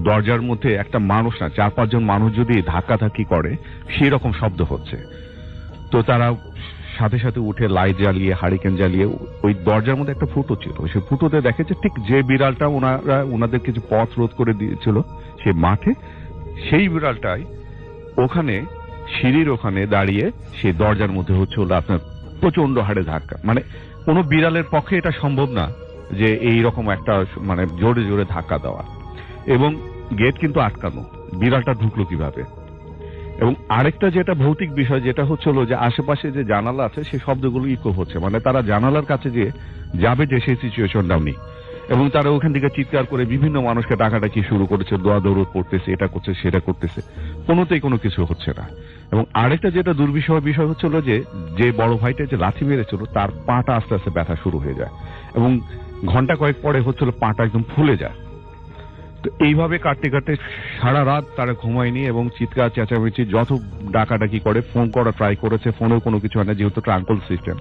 দরজার মধ্যে একটা মানুষ না, 4-5 জন মানুষ যদি ধাক্কাধাক্কি করে সেই রকম শব্দ হচ্ছে। তো তারা সাথে সাথে উঠে লাইট জ্বালিয়ে, হারিকেন জ্বালিয়ে, ওই দরজার মধ্যে একটা ফুটো ছিল, সেই ফুটোতে দেখেছে ঠিক যে বিড়ালটা ওনাদের কিছু পথ রোধ করে দিয়েছিল সে মাঠে, সেই বিড়ালটাই ওখানে সিঁড়ির ওখানে দাঁড়িয়ে সেই দরজার মধ্যে হচ্ছিল আপনার প্রচন্ড হারে ধাক্কা। মানে কোনো বিড়ালের পক্ষে এটা সম্ভব না যে এই রকম একটা মানে জোরে জোরে ধাক্কা দেওয়া। এবং গেট কিন্তু আটকানো, বিড়ালটা ঢুকলো কিভাবে। এবং আরেকটা যেটা ভৌতিক বিষয়, যেটা হচ্ছিল যে আশেপাশে যে জানালা আছে সেই শব্দগুলো ইকো হচ্ছে, মানে তারা জানালার কাছে যে যাবে যে সেই সিচুয়েশনটাও নেই। এবং তারা ওখান থেকে চিৎকার করে বিভিন্ন মানুষকে ডাকাডাকি শুরু করেছে, দৌড় করতেছে, এটা করছে সেটা করতেছে, কোনোতেই কোনো কিছু হচ্ছে না। এবং আরেকটা যেটা দুর্বিষহ বিষয় হচ্ছিল যে বড় ভাইটা যে লাথি মেরেছিল তার পাটা আস্তে আস্তে ব্যথা শুরু হয়ে যায়, এবং ঘন্টা কয়েক পরে হচ্ছিল পাটা একদম ফুলে যায়। তো এইভাবে কাটতে কাটতে সারা রাত তারা ঘুমায়নি, এবং চিৎকার চেঁচামেচি যত ডাকাডাকি করে, ফোন করা ট্রাই করেছে, ফোনেও কোনো কিছু হয় না, যেহেতু ট্রাঙ্কল সিস্টেম।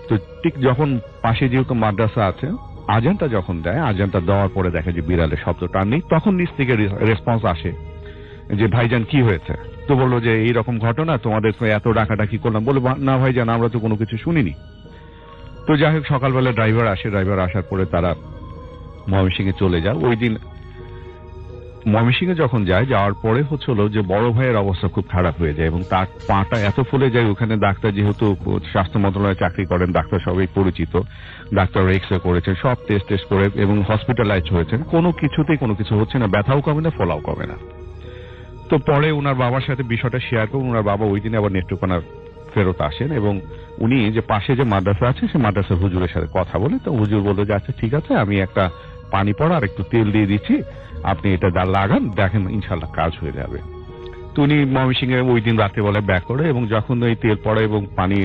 তো ঠিক যখন পাশে যেহেতু মাদ্রাসা আছে, আজানটা যখন দেয়, আজানটা দেওয়ার পরে দেখে যে বিড়ালের শব্দটা নেই, তখন নিচ থেকে রেসপন্স আসে যে ভাইজান কি হয়েছে। তো বললো যে এইরকম ঘটনা, তোমাদের এত ডাকাডাকি করলাম। বলে না ভাইজান, আমরা তো কোনো কিছু শুনিনি। তো যাই হোক, সকালবেলা ড্রাইভার আসার পরে তারা ময়মনসিংহে চলে যায়। ওই দিন ময়মনসিংহে যখন যাওয়ার পরে হচ্ছিল যে বড় ভাইয়ের অবস্থা খুব খারাপ হয়ে যায়, এবং তার পাটা এত ফুলে যায়, ওখানে ডাক্তার যেহেতু স্বাস্থ্য মন্ত্রণালয়ে চাকরি করেন, ডাক্তার সবাই পরিচিত, ডাক্তার এক্স রে করেছেন, সব টেস্ট করে এবং হসপিটালাইজ হয়েছেন, কোনো কিছু হচ্ছে না, ব্যথাও কমে না, ফলাও কমে না। তো পরে ওনার বাবার সাথে বিষয়টা শেয়ার করুন। ওনার বাবা ওই দিনে আবার নেত্রকোনা ফেরত আসেন, এবং উনি যে পাশে যে মাদ্রাসা আছে সেই মাদ্রাসার হুজুরের সাথে কথা বলে। তো হুজুর বললো যে আচ্ছা ঠিক আছে, আমি একটা পানি পড়া আর একটু তেল দিয়ে দিচ্ছি, আপনি এটা লাগান, দেখেন ইনশাল্লাহ কাজ হয়ে যাবে। তো উনি ময়মনসিংহে ওই দিন রাত্রেবেলায় ব্যাক করে, এবং যখন ওই তেল পড়া এবং পানি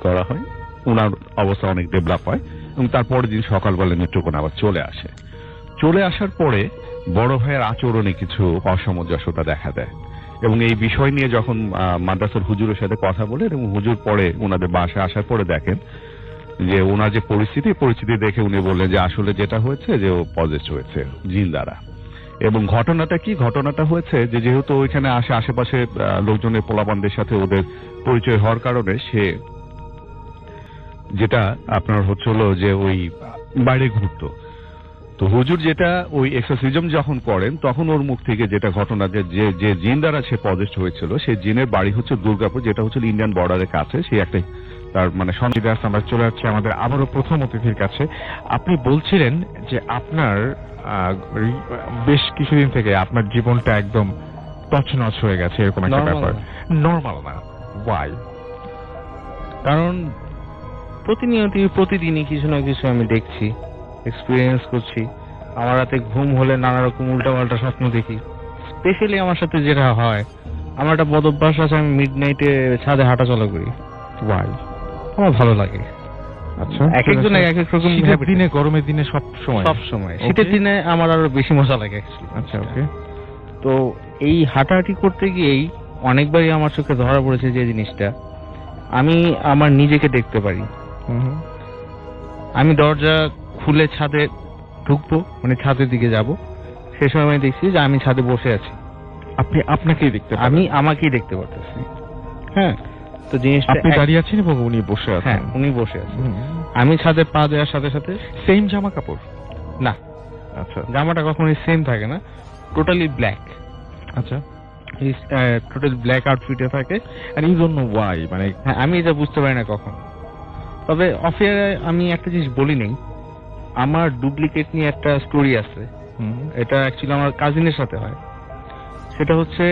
করা হয়, ওনার অবস্থা অনেক ডেভেলপ হয়, এবং তারপরের দিন সকালবেলা নেত্রকোনা আবার চলে আসার পরে বড় ভাইয়ের আচরণে কিছু অসামঞ্জস্যতা দেখা দেয়। এবং এই বিষয় নিয়ে যখন মাদ্রাসার হুজুরের সাথে কথা বলে, এবং হুজুর পরে ওনাদের বাসায় আসার পরে দেখেন যে ওনার যে পরিস্থিতি দেখে উনি বললেন যে আসলে যেটা হয়েছে যে ও পজেসড হয়েছে জিন দ্বারা। এবং ঘটনাটা হয়েছে যে যেহেতু ওইখানে আশেপাশে লোকজনের পোলাপানদের সাথে ওদের পরিচয় হওয়ার কারণে সে যেটা আপনার হচ্ছিল যে ওই বাইরে ঘুরতো। তো হুজুর যেটা ওই এক্সোসিজম যখন করেন, তখন ওর মুখ থেকে যেটা ঘটনা যে জিন দ্বারা সে পজেসড হয়েছিল, সেই জিনের বাড়ি হচ্ছে দুর্গাপুর, যেটা হচ্ছে ইন্ডিয়ান বর্ডারের কাছে। সেই একটা তার মানে সঞ্জিদাস, আমরা চলে যাচ্ছি আমাদের আবারও প্রথম অতিথির কাছে। আপনি বলছিলেন যে আপনার বেশ কিছুদিন থেকে আপনার জীবনটা একদম তছনছ হয়ে গেছে, এরকম একটা ব্যাপার। নরমাল না, ওয়াই? কারণ প্রতিদিনই কিছু না কিছু আমি দেখছি, এক্সপিরিয়েন্স করছি। আমার রাতে ঘুম হলে নানা রকম উল্টাপাল্টা স্বপ্ন দেখি। স্পেশালি আমার সাথে যেটা হয়, আমার একটা বদ অভ্যাস আছে, আমি মিডনাইটে ছাদে হাঁটাচলা করি। ওয়াই? আমার ভালো লাগে। আচ্ছা, এক একজন এক এক রকম দিনে, গরমের দিনে সব সময় শীতের দিনে আমার আরো বেশি মজা লাগে। আচ্ছা, ওকে। তো এই হাঁটাহাঁটি করতে গিয়েই অনেকবারই আমার চোখে ধরা পড়েছে যে জিনিসটা, আমি আমার নিজেকে দেখতে পারি। আমি দরজা খুলে ছাদে ঢুকবো, মানে ছাদের দিকে যাব, সে সময় আমি দেখছি যে আমি ছাদে বসে আছি। আপনি আপনাকেই দেখতে? আমি আমাকেই দেখতে পারতেছি। হ্যাঁ, তো জিনিসটা আপনি দাঁড়িয়ে আছেন এবং উনি বসে হ্যাঁ আছেন। উনি বসে আছেন, আমি ছাদে পা দেওয়ার সাথে সাথে সেম জামা কাপড়? না, আচ্ছা জামাটা কখনোই সেম থাকে না, টোটালি ব্ল্যাক, আচ্ছা। টোটাল ব্ল্যাক আউটফিটে থাকে। আর ইউ ডোন্ট নো ওয়াই, মানে হ্যাঁ, আমি এটা বুঝতে পারি না কখন। তবে অফিয়ারে আমি একটা জিনিস বলি নেই, আমার ডুপ্লিকেট নিয়ে একটা স্টোরি আছে। এটা অ্যাকচুয়ালি আমার কাজিনের সাথে হয়। সেটা হচ্ছে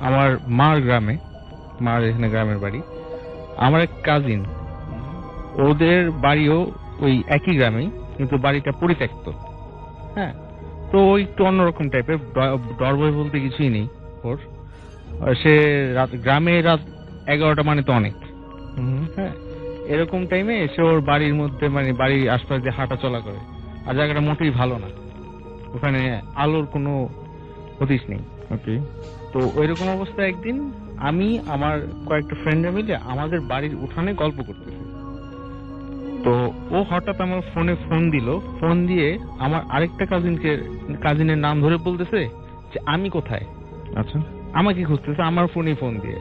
আমার মার গ্রামে, মার এখানে গ্রামের বাড়ি, আমার এক কাজিন, ওদের বাড়িও ওই একই গ্রামেই, কিন্তু বাড়িটা পরিত্যক্ত। হ্যাঁ, তো ওই একটু অন্যরকম টাইপের, ডর ভয় বলতে কিছুই নেই ওর। সে গ্রামে রাত 11টা মানে তো অনেক। হ্যাঁ, এরকম টাইমে এসে ওর বাড়ির মধ্যে, মানে বাড়ির আশপাশ দিয়ে হাঁটা চলা করে, আর জায়গাটা মোটেই ভালো না, ওখানে আলোর কোনো হদিস নেই। ওকে। তো ওইরকম অবস্থায় একদিন আমি আমার কয়েকটা ফ্রেন্ডরা মিলে আমাদের বাড়ির উঠানে গল্প করতেছি। তো ও হঠাৎ আমার ফোনে ফোন দিল, ফোন দিয়ে আমার আরেকটা কাজিনের নাম ধরে বলতেছে যে আমি কোথায়, আচ্ছা। আমাকে খুঁজতেছে আমার ফোনে ফোন দিয়ে।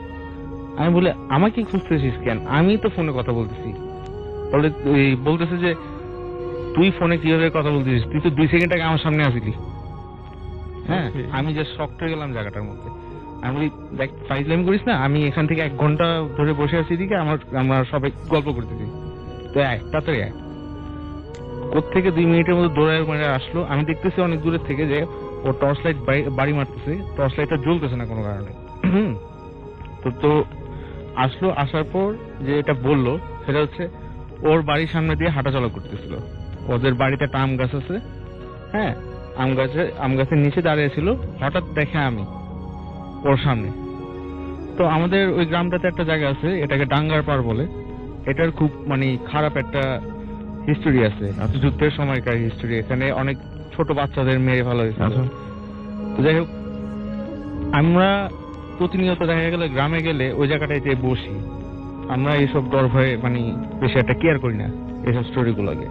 আমি বলে আমাকে খুঁজতেছিস কেন, আমি তো ফোনে কথা বলতেছি। বলে বলতেছে যে তুই ফোনে কিভাবে কথা বলতেছিস, তুই তো 2 সেকেন্ড আগে আমার সামনে আসিলি। হ্যাঁ, আমি জাস্ট শকড হয়ে গেলাম জায়গাটার মধ্যে। আমি বলি দেখ ফাইজলামি করিস না, আমি এখান থেকে 1 ঘন্টা ধরে বসে আছি এদিকে, আমরা সবাই গল্প করতেছি, তো তাড়াতাড়ি কোত্থেকে 2 মিনিটের মধ্যে দৌড়ায় মানে আসলো। আমি দেখতেছি অনেক দূরের থেকে যে ও টর্চ লাইট বাড়ি মারতেছে, টর্চ লাইটটা জ্বলতেছে না কোনো কারণে। তো আসলো, আসার পর যে এটা বললো সেটা হচ্ছে ওর বাড়ির সামনে দিয়ে হাঁটাচলা করতেছিল। ওদের বাড়িতে একটা আম গাছ আছে, হ্যাঁ, আম গাছের নিচে দাঁড়িয়েছিল। হঠাৎ দেখে আমি ওর সামনে। তো আমাদের ওই গ্রামটাতে একটা জায়গা আছে, এটাকে ডাঙ্গার পাড় বলে। এটার খুব মানে খারাপ একটা হিস্টোরি আছে, যুদ্ধের সময়কার হিস্টোরি। এখানে অনেক ছোট বাচ্চাদের মেরে ফেলা হয়েছে। তো যাই হোক, আমরা প্রতিনিয়ত দেখা গেলে গ্রামে গেলে ওই জায়গাটায় যে বসি, আমরা এইসব ডর ভয়ে মানে বেশি একটা কেয়ার করি না এইসব স্টোরি গুলোকে।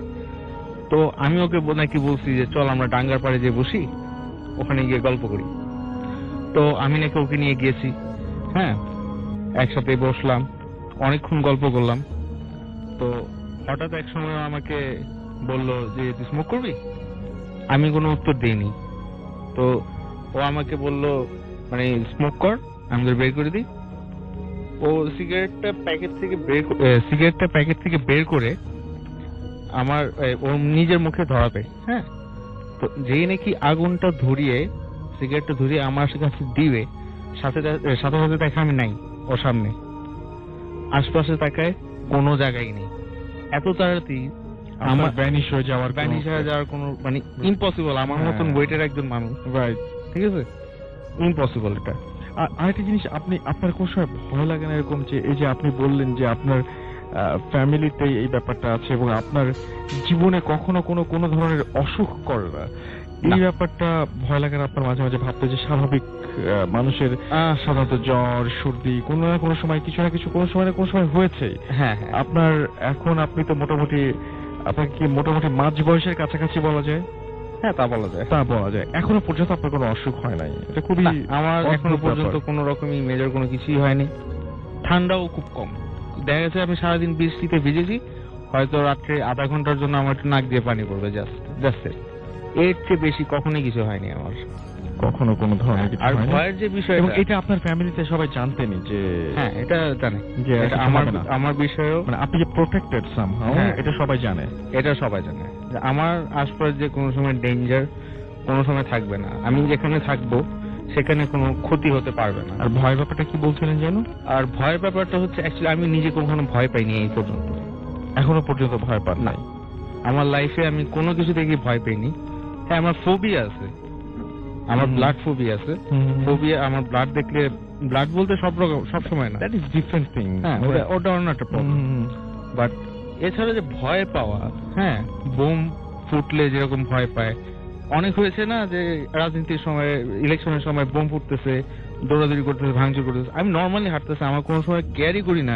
তো আমি ওকে নাকি বলছি যে চল আমরা ডাঙ্গার পাড়ে যে বসি, ওখানে গিয়ে গল্প করি। তো আমি নাকি ওকে নিয়ে গিয়েছি। হ্যাঁ, একসাথে বসলাম, অনেকক্ষণ গল্প করলাম। তো হঠাৎ এক সময় আমাকে বলল যে তুই স্মোক করবি? আমি কোনো উত্তর দিইনি। তো ও আমাকে বলল মানে স্মোক কর, আমি তোর বের করে দিই। ও সিগারেটটা প্যাকেট থেকে বের করে আমার ওর নিজের মুখে ধরাবে। হ্যাঁ, তো যেই নাকি আগুনটা ধরিয়ে সিগারেটটা ধরিয়ে আমার কাছে দিবে, সাথে সাথে দেখা আমি নাই ওর সামনে। আশপাশে তাকায় কোনো জায়গায় নেই। এত তাড়াতাড়ি আমার ভ্যানিশ হয়ে যাওয়ার কোনো মানে ইম্পসিবল। আমার মতন ওয়েটের একজন মানুষ, রাইট, ঠিক আছে, ইম্পসিবল এটা। আরেকটা জিনিস, আপনার কোনো সময় ভয় লাগে না এরকম যে এই যে আপনি বললেন যে আপনার ফ্যামিলিতে এই ব্যাপারটা আছে এবং আপনার জীবনে কখনো কোনো ধরনের অসুখ করে না, এই ব্যাপারটা ভয় লাগে না আপনার মাঝে মাঝে ভাবতে যে স্বাভাবিক মানুষের সাধারণত জ্বর সর্দি কোনো না কোনো সময় কিছু না কিছু কোনো সময় না কোনো সময় হয়েছে? হ্যাঁ, আপনার এখন আপনি তো মোটামুটি আপনাকে কি মোটামুটি মাঝ বয়সের কাছাকাছি বলা যায়? হ্যাঁ, তা বলা যায়। এখনো পর্যন্ত আপনার কোনো অসুখ হয় নাই? এটা খুবই আমার এখনো পর্যন্ত কোনো রকমই মেজর কোনো কিছুই হয়নি। ঠান্ডাও খুব কম। দেখা গেছে আমি সারাদিন বৃষ্টিতে ভিজেছি, হয়তো রাত্রে আধা ঘন্টার জন্য আমার একটু নাক দিয়ে পানি পড়বে, জাস্ট এর চেয়ে বেশি কখনোই কিছু হয়নি আমার, কখনো কোনো ধরনের কিছু আর হয়নি। ভয়ের যে বিষয়, এবং এটা আপনার ফ্যামিলিতে সবাই জানতেনই যে? হ্যাঁ, এটা জানে যে এটা আমার বিষয়েও, মানে আপনি যে প্রোটেক্টেড সামহাউ, এটা সবাই জানে। এটা সবাই জানে যে আমার আশপাশ যে কোনো সময় ডেঞ্জার কোনো সময় থাকবে না, আমি যেখানে থাকবো সেখানে কোনো ক্ষতি হতে পারবে না। আর ভয় ব্যাপারটা কি বলছিলেন জানো? আর ভয়ের ব্যাপারটা হচ্ছে অ্যাকচুয়ালি আমি নিজে কখনো ভয় পাইনি এই পর্যন্ত। এখনো পর্যন্ত ভয় পান না, আমার লাইফে আমি কোনো কিছু দেখে ভয় পাইনি। হ্যাঁ, আমার ফোবিয়া আছে, আমার ব্লাড ফোবিয়া আছে। ফোবিয়া আমার ব্লাড দেখলে, ব্লাড বলতে সব সময় না, দ্যাট ইজ ডিফারেন্ট থিং। হ্যাঁ, ওটা অন্য একটা প্রবলেম। বাট এছাড়া যে ভয় পাওয়া, হ্যাঁ, বোম ফুটলে যেরকম ভয় পায়, অনেক হয়েছে না যে রাজনীতির সময়, ইলেকশনের সময় বোম ফুটতেছে, দৌড়াদৌড়ি করতেছে, ভাঙচুর করতেছে। আমি নর্মালি হাঁটতেছে, আমার কোনো সময় কেয়ারই করি না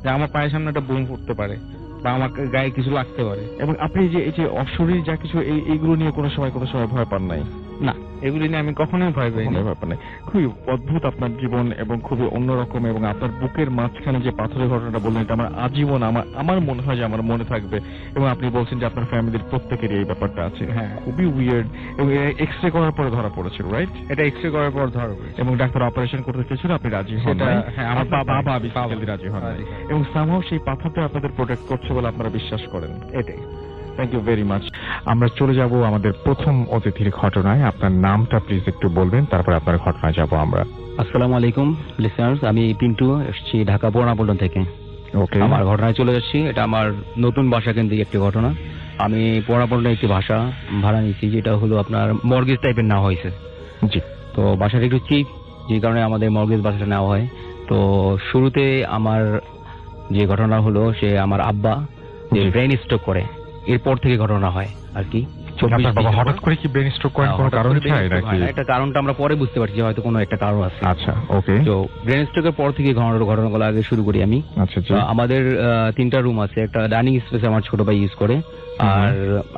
যে আমার পায়ের সামনে একটা বোম ফুটতে পারে বা আমার গায়ে কিছু লাগতে পারে। এবং আপনি যে এই যে অশরীর যা কিছু এইগুলো নিয়ে কোনো সময় ভয় পান নাই? না, এগুলি নিয়ে আমি কখনোই ভয় পাই কোনো না। ব্যাপার নেই। খুবই অদ্ভুত আপনার জীবন এবং খুবই অন্যরকম, এবং আপনার বুকের মাঝখানে যে পাথরের ঘটনাটা বললেন এটা আমার আজীবন আমার মনে হয় যে আমার মনে থাকবে। এবং আপনি বলছেন যে আপনার ফ্যামিলির প্রত্যেকেরই এই ব্যাপারটা আছে। হ্যাঁ। খুবই উইয়ার্ড। এবং এক্স রে করার পরে ধরা পড়েছিল, রাইট? এটা এক্সরে করার পর ধরা পড়েছে। এবং ডাক্তার অপারেশন করতে চেয়েছিল, আপনি রাজি হন সেটা নাই। হ্যাঁ, আমার আপনার বাবা বাবা বেসিক্যালি রাজি হন নাই। এবং সামহাও সেই পাথরটা আপনাদের প্রোটেক্ট করছে বলে আপনারা বিশ্বাস করেন। এটাই। Thank you very much. আমরা চলে যাব আমাদের প্রথম অতিথির ঘটনায়। আপনার নামটা প্লিজ একটু বলবেন, তারপর আপনার ঘটনায় যাব আমরা। আসসালামু আলাইকুম লিসনার্স, আমি পিন্টু, এসেছি ঢাকা পুরানাপল্টন থেকে। ওকে। আমার ঘটনায় চলে যাচ্ছি। এটা আমার নতুন বাসা কেন্দ্রিক একটি ঘটনা। আমি পুরানাপল্টনে একটি বাসা ভাড়া নিয়েছি, যেটা হলো আপনার মর্গেজ টাইপের নেওয়া হয়েছে। জি। তো বাসাটা একটু চিপ, যে কারণে আমাদের মর্গেজ বাসাটা নেওয়া হয়। তো শুরুতে আমার যে ঘটনা হলো, সে আমার আব্বা যে জি। ব্রেন স্ট্রোক করে, এরপর থেকে ঘটনা হয় আর কি। আপনার বাবা হঠাৎ করে কি ব্রেন স্ট্রোক করেন, কোনো হঠাৎ কারণ করে ছাড়াই brain stroke নাকি? হয় না, একটা কারণটা আমরা পরে বুঝতে পারছি, হয়তো কোনো একটা কারণ আছে। আচ্ছা, ওকে। তো ব্রেন স্ট্রোকের পর থেকে ঘটনাগুলো আগে শুরু করি আমি। আচ্ছা, জি। আমাদের 3টা রুম আছে। একটা ডাইনিং স্পেস আমার ছোট ভাই ইউজ করে, আর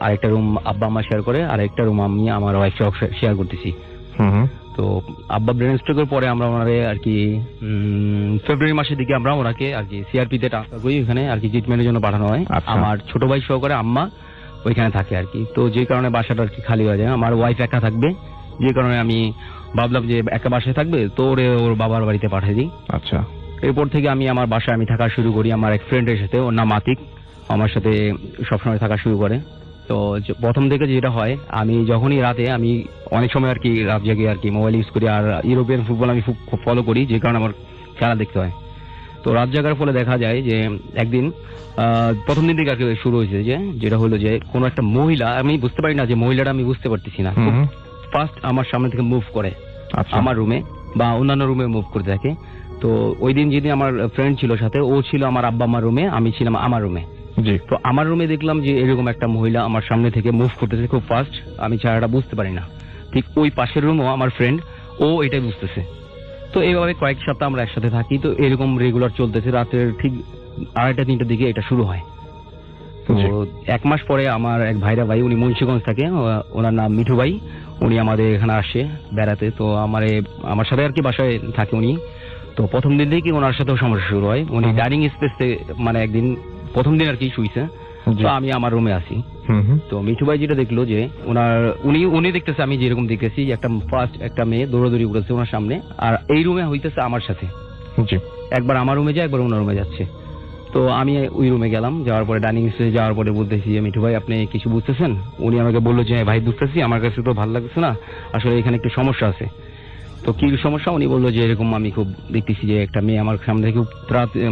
আরেকটা রুম আব্বা আম্মা শেয়ার করে, আর একটা রুম আমি আমার ওয়াইফ শেয়ার করতেছি। হুম। তো আব্বা ব্রেন স্ট্রোকের পরে আমরা ওনারে আর কি ফেব্রুয়ারি মাসের দিকে আমরা ওনাকে আর কি সিআরপিতে ট্রান্সফার করি, ওখানে আর কি ট্রিটমেন্টের জন্য পাঠানো হয়। আচ্ছা। আমার ছোট ভাই সহকারে আম্মা ওইখানে থাকে আর কি। তো যে কারণে বাসাটা আর কি খালি হয়ে যায়, আমার ওয়াইফ একা থাকবে, যে কারণে আমি ভাবলাম যে একা বাসায় থাকবে, তো ওর বাবার বাড়িতে পাঠিয়ে দিই। আচ্ছা। এরপর থেকে আমি আমার বাসায় আমি থাকা শুরু করি আমার এক ফ্রেন্ডের সাথে, ওর নাম আতিক, আমার সাথে সবসময় থাকা শুরু করে। তো প্রথম থেকে যেটা হয়, আমি যখনই রাতে, আমি অনেক সময় আর কি রাত জেগে আর কি মোবাইল ইউজ করি, আর ইউরোপিয়ান ফুটবল আমি খুব ফলো করি, যে কারণে আমার খেলা দেখতে হয়। তো রাত জাগার ফলে দেখা যায় যে একদিন প্রথম দিন থেকে আর কি শুরু হয়েছে, যেটা হলো যে কোনো একটা মহিলা, আমি বুঝতে পারি না যে মহিলাটা, আমি বুঝতে পারতেছি না, ফার্স্ট আমার সামনে থেকে মুভ করে আচ্ছা। আমার রুমে বা অন্যান্য রুমে মুভ করতে থাকে। তো ওই দিন যেদিন আমার ফ্রেন্ড ছিল সাথে, ও ছিল আমার আব্বা আমার রুমে, আমি ছিলাম আমার রুমে। জি। তো আমার রুমে দেখলাম যে এরকম একটা মহিলা আমার সামনে থেকে মুভ করতেছে খুব ফাস্ট, আমি চেহারাটা বুঝতে পারি না। ঠিক ওই পাশের রুমও আমার ফ্রেন্ড, ও এটাই বুঝতেছে। তো এইভাবে কয়েক সপ্তাহ আমরা একসাথে থাকি। তো এরকম রেগুলার চলতেছে। রাতের ঠিক 2:30-3টার দিকে এটা শুরু হয়। তো জি। 1 মাস পরে আমার এক ভাইরা ভাই, উনি মুন্সিগঞ্জ থাকে, ওনার নাম মিঠু ভাই, উনি আমাদের এখানে আসে বেড়াতে। তো আমার সাথে আর কি বাসায় থাকে উনি। তো প্রথম দিন থেকে ওনার সাথেও সমস্যা শুরু হয়। উনি ডাইনিং স্পেসে মানে একদিন প্রথম দিন আর কি শুইছে, তো আমি আমার রুমে আসি। তো মিঠু ভাই যেটা দেখলো যে উনি দেখতেছে আমি যেরকম দেখতেছি, একটা মেয়ে দৌড়াদৌড়ি করেছে ওনার সামনে, আর এই রুমে হইতেছে আমার সাথে। জি। একবার আমার রুমে যায়, একবার ওনার রুমে যাচ্ছে। তো আমি ওই রুমে গেলাম, যাওয়ার পরে ডাইনিং স্পেসে যাওয়ার পরে বলতেছি যে মিঠু ভাই আপনি কিছু বুঝতেছেন? উনি আমাকে বললো যে ভাই বুঝতেছি, আমার কাছে তো ভালো লাগছে না, আসলে এখানে একটু সমস্যা আছে। তো কি সমস্যা? উনি বললো যে এরকম আমি খুব দেখতেছি যে একটা মেয়ে আমার সামনে থেকে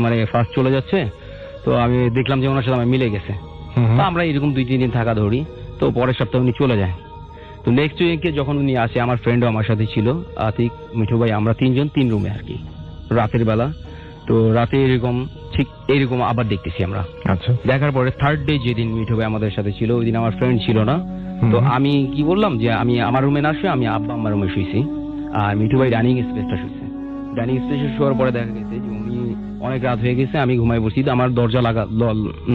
মানে ফার্স্ট চলে যাচ্ছে। তো আমি দেখলাম যে ওনার সাথে আমার মিলে গেছে। তো আমরা এরকম 2-3 দিন থাকা ধরি। তো পরের সপ্তাহে উনি চলে যায়। তো নেক্সট উইকে যখন উনি আসে, আমার ফ্রেন্ডও আমার সাথে ছিল, আতিক, মিঠু ভাই, আমরা 3 জন 3 রুমে আর কি রাতের বেলা। তো রাতে ঠিক এরকম আবার দেখতেছি আমরা। আচ্ছা। দেখার পরে থার্ড ডে যেদিন মিঠু ভাই আমাদের সাথে ছিল, ওই দিন আমার ফ্রেন্ড ছিল না। তো আমি কি বললাম যে আমি আমার রুমে না শুয়ে আমি আব্বা আমার রুমে শুয়েছি, আর মিঠু ভাই ডাইনিং স্পেসটা শুয়েছে। ডাইনিং স্পেসে শোয়ার পরে দেখা গেছে যে উনি অনেক রাত হয়ে গেছে, আমি ঘুমাই বসি, আমার দরজা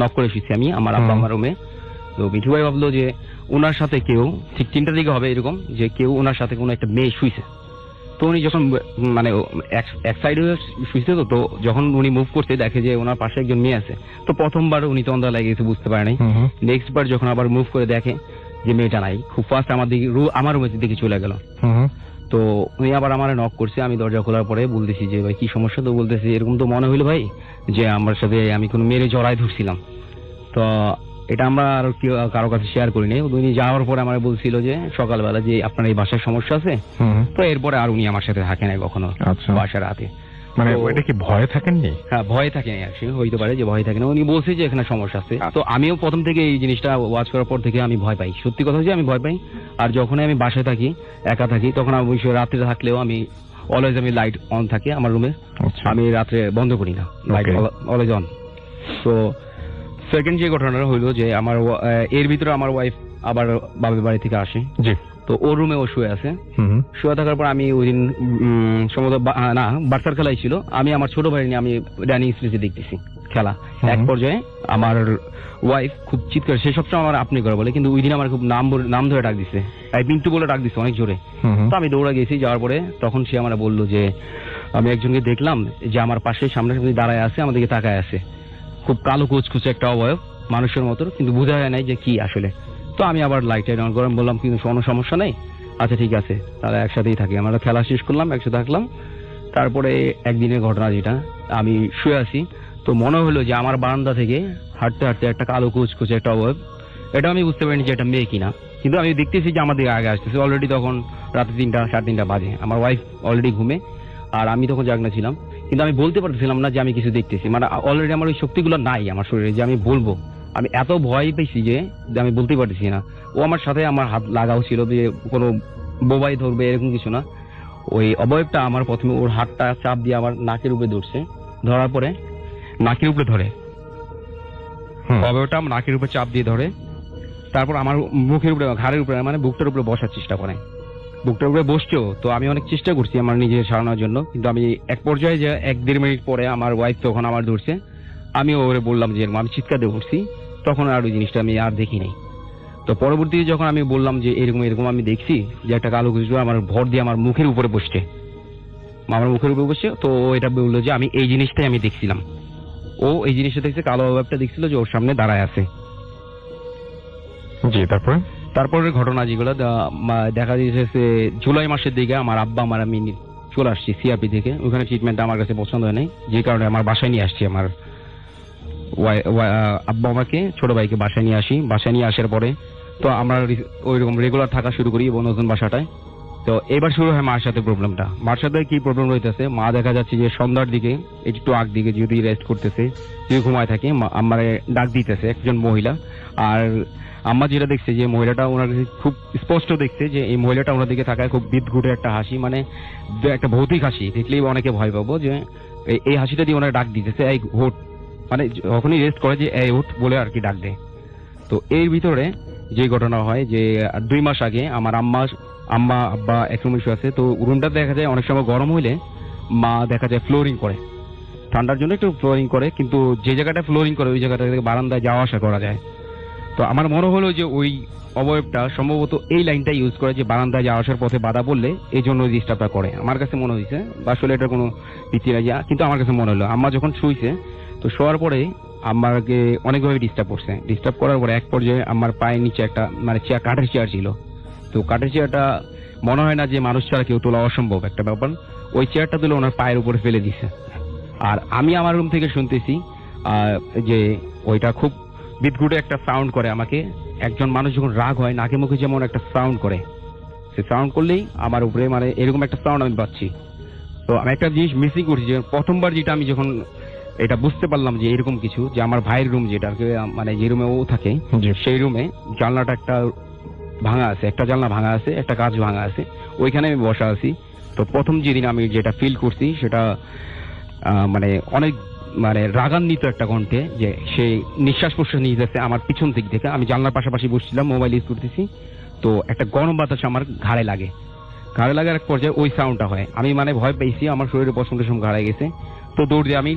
নক করে শুয়েছি আমি আমার আব্বা আমার রুমে। তো মিঠু ভাই ভাবলো যে ওনার সাথে কেউ, ঠিক 3টার দিকে হবে এরকম, যে কেউ ওনার সাথে কোনো একটা মেয়ে শুয়েছে। তো উনি যখন মানে এক সাইডে শুয়েছে, তো যখন উনি মুভ করতে দেখে যে ওনার পাশে একজন মেয়ে আছে। তো প্রথমবার উনি তো অন্ধা লাগে, কিছু বুঝতে পারে নাই। নেক্সট বার যখন আবার মুভ করে দেখে যে মেয়েটা নাই, খুব ফাস্ট আমার রুমের দিকে চলে গেল। তো উনি আবার আমার নক করছে, আমি দরজা খোলার পরে বলতেছি যে ভাই কি সমস্যা? তো বলতেছি এরকম তো মনে হইলো ভাই যে আমার সাথে আমি কোনো মেরে জড়াই ধরছিলাম। তো এটা আমরা আর কারো কাছে শেয়ার করি নাই। উনি যাওয়ার পরে আমার বলছিল যে সকালবেলা যে আপনার এই বাসায় সমস্যা আছে। তো এরপরে আর উনি আমার সাথে থাকে নাই কখনো বাসার রাতে। মানে এটা কি ভয়ে থাকেননি? হ্যাঁ, ভয়ে থাকে নাই, হইতে পারে যে ভয় থাকে না। উনি বলছে যে এখানে সমস্যা আছে। তো আমিও প্রথম থেকে এই জিনিসটা ওয়াচ করার পর থেকে আমি ভয় পাই, সত্যি কথা হচ্ছে আমি ভয় পাই। আর যখনই আমি বাসায় থাকি, একা থাকি, তখন আমি রাত্রে থাকলেও আমি অলওয়েজ আমি লাইট অন থাকে আমার রুমে, আমি রাত্রে বন্ধ করি না, লাইট অলওয়েজ অন। তো সেকেন্ড যে ঘটনাটা হইলো যে আমার এর ভিতরে আমার ওয়াইফ আবার বাবার বাড়ি থেকে আসে। জি। তো ওর রুমে ও শুয়ে আছে। শুয়ে থাকার পর আমি ওই দিন সম্ভবত বাচ্চার খেলাই ছিল, আমি আমার ছোট ভাই নিয়ে আমি ডাইনিং স্পেসে দেখতেছি খেলা। এক পর্যায়ে আমার ওয়াইফ খুব চিৎকার, সে সবসময় আমার আপনি করে বলে, কিন্তু ওই দিন আমার খুব নাম ধরে ডাক দিছে, এই পিন্টু বলে ডাক দিছে অনেক জোরে। তো আমি দৌড়া গেছি, যাওয়ার পরে তখন সে আমার বললো যে আমি একজনকে দেখলাম যে আমার পাশে সামনে দাঁড়ায় আছে, আমাদেরকে তাকায় আছে, খুব কালো কুচকুচে একটা অবয়ব মানুষের মতো, কিন্তু বোঝা যায় নাই যে কি আসলে। তো আমি আবার লাইট অন করে বললাম কিন্তু কোনো সমস্যা নেই, আচ্ছা ঠিক আছে তাহলে একসাথেই থাকি। আমরা খেলা শেষ করলাম, একসাথে থাকলাম। তারপরে একদিনের ঘটনা, যেটা আমি শুয়ে আছি, তো মনে হলো যে আমার বারান্দা থেকে হাঁটতে হাঁটতে একটা কালো কুচকুচে একটা অবয়ব, এটা আমি বুঝতে পারিনি যে এটা মেয়ে কিনা, কিন্তু আমি দেখতেছি যে আমাদের আগে আসতেছে। অলরেডি তখন রাতে 3টা 3:30 বাজে, আমার ওয়াইফ অলরেডি ঘুমে আর আমি তখন জাগনা ছিলাম, কিন্তু আমি বলতে পারতেছিলাম না যে আমি কিছু দেখতেছি। মানে অলরেডি আমার ওই শক্তিগুলো নাই আমার শরীরে যে আমি বলবো। আমি এত ভয় পেয়েছি যে আমি বলতে পারতেছি না। ও আমার সাথে আমার হাত লাগাও ছিল, যে কোনো বোবাই ধরবে এরকম কিছু না। ওই অবয়বটা আমার প্রথমে ওর হাতটা চাপ দিয়ে আমার নাকের উপরে ধরছে, ধরার পরে নাকের উপরে ধরে, অবয়বটা আমার নাকের উপরে চাপ দিয়ে ধরে, তারপর আমার মুখের উপরে, ঘাড়ের উপরে, মানে বুকটার উপরে বসার চেষ্টা করে। বুকটার উপরে বসছেও, তো আমি অনেক চেষ্টা করছি আমার নিজের সারানোর জন্য, কিন্তু আমি এক পর্যায়ে যে 1-1.5 মিনিট পরে আমার ওয়াইফ তখন আমার ধরছে, আমি ওরে বললাম যে আমি চিৎকার দিয়ে উঠছি, তখন আর ওই জিনিসটা আমি আর দেখি নাই। তো পরবর্তীতে যখন আমি বললাম যে এরকম আমি দেখছি যে একটা কালো কিছু আমার ভর দিয়ে আমার মুখের উপরে বসছে, আমার মুখের উপরে বসছে, তো ও এটা বললো যে আমি এই জিনিসটাই আমি দেখছিলাম। ও এই জিনিসটা দেখছে, কালো অভাবটা দেখছিল যে ওর সামনে দাঁড়ায় আছে। জি, তারপরের ঘটনা যেগুলো দেখা যাচ্ছে, জুলাই মাসের দিকে আমার আব্বা আমার আমি চলে আসছি সিআরপি থেকে। ওখানে ট্রিটমেন্টটা আমার কাছে পছন্দ হয় নাই, যে কারণে আমার বাসায় নিয়ে আসছি। আমার আব্বা আমাকে, ছোট ভাইকে বাসায় নিয়ে আসি। বাসায় নিয়ে আসার পরে তো আমরা ওইরকম রেগুলার থাকা শুরু করি নতুন বাসাটায়। তো এবার শুরু হয় মার সাথে প্রবলেমটা। মার সাথে কি প্রবলেম রইতেছে, মা দেখা যাচ্ছে যে সন্ধ্যার দিকে, একটু আগ দিকে যদি রেস্ট করতেছে, যদি ঘুমায় থাকে, আমার ডাক দিতেছে একজন মহিলা। আর আম্মা যেটা দেখছে যে মহিলাটা ওনার কাছে খুব স্পষ্ট দেখছে যে এই মহিলাটা ওনার দিকে তাকায়, খুব বিদঘুটে একটা হাসি, মানে একটা ভৌতিক হাসি, দেখলেই অনেকে ভয় পাবো, যে এই হাসিটা দিয়ে ওনার ডাক দিতেছে এই হোট, মানে যখনই রেস্ট করে যে এই উঠ বলে আর কি ডাক দেয়। তো এর ভিতরে যে ঘটনা হয় যে 2 মাস আগে আমার আম্মা আব্বা এক রুমে শুয়ে আছে। তো রুমটা দেখা যায় অনেক সময় গরম হইলে মা দেখা যায় ফ্লোরিং করে, ঠান্ডার জন্য একটু ফ্লোরিং করে, কিন্তু যে জায়গাটা ফ্লোরিং করে ওই জায়গাটা থেকে বারান্দায় যাওয়া আসা করা যায়। তো আমার মনে হলো যে ওই অবয়বটা সম্ভবত এই লাইনটা ইউজ করে, যে বারান্দায় যাওয়া আসার পথে বাধা পড়লে এই জন্য ডিস্টার্বটা করে। আমার কাছে মনে হয়েছে, আসলে এটা কোনো ভিত্তি নাই, কিন্তু আমার কাছে মনে হলো। আম্মা যখন শুইছে, তো শোয়ার পরে আমাকে অনেকভাবে ডিস্টার্ব করছে। ডিস্টার্ব করার পরে এক পর্যায়ে আমার পায়ের নিচে একটা মানে চেয়ার, কাঠের চেয়ার ছিল। তো কাঠের চেয়ারটা মনে হয় না যে মানুষ ছাড়া কেউ তোলা অসম্ভব একটা ব্যাপার, ওই চেয়ারটা তুলে ওনার পায়ের উপরে ফেলে দিছে। আর আমি আমার রুম থেকে শুনতেছি যে ওইটা খুব বিদঘুটে একটা সাউন্ড করে। আমাকে একজন মানুষ যখন রাগ হয় নাকে মুখে যেমন একটা সাউন্ড করে, সে সাউন্ড করলেই আমার উপরে মানে এরকম একটা সাউন্ড আমি পাচ্ছি। তো আমি একটা জিনিস মিসিং করছি, যে প্রথমবার যেটা আমি যখন এটা বুঝতে পারলাম যে এরকম কিছু, যে আমার ভাইয়ের রুম যেটা মানে যে রুমে ও থাকে, সেই রুমে জানলাটা একটা ভাঙা আছে, একটা জানলা ভাঙা আছে, একটা কাঁচ ভাঙা আছে, ওইখানে আমি বসা আছি। তো প্রথম যেদিন আমি যেটা ফিল করছি সেটা মানে অনেক মানে রাগান্বিত একটা কণ্ঠে, যে সে নিঃশ্বাস প্রশ্বাস নিয়ে যাচ্ছে আমার পিছন দিক থেকে। আমি জানলার পাশাপাশি বসছিলাম, মোবাইল ইউজ করতেছি। তো একটা গরম বাতাস আমার ঘাড়ে লাগার এক পর্যায়ে ওই সাউন্ডটা হয়। আমি মানে ভয় পেয়েছি, আমার শরীরে পশম টসম ঘাড়ে গেছে। তো দৌড় দিয়ে আমি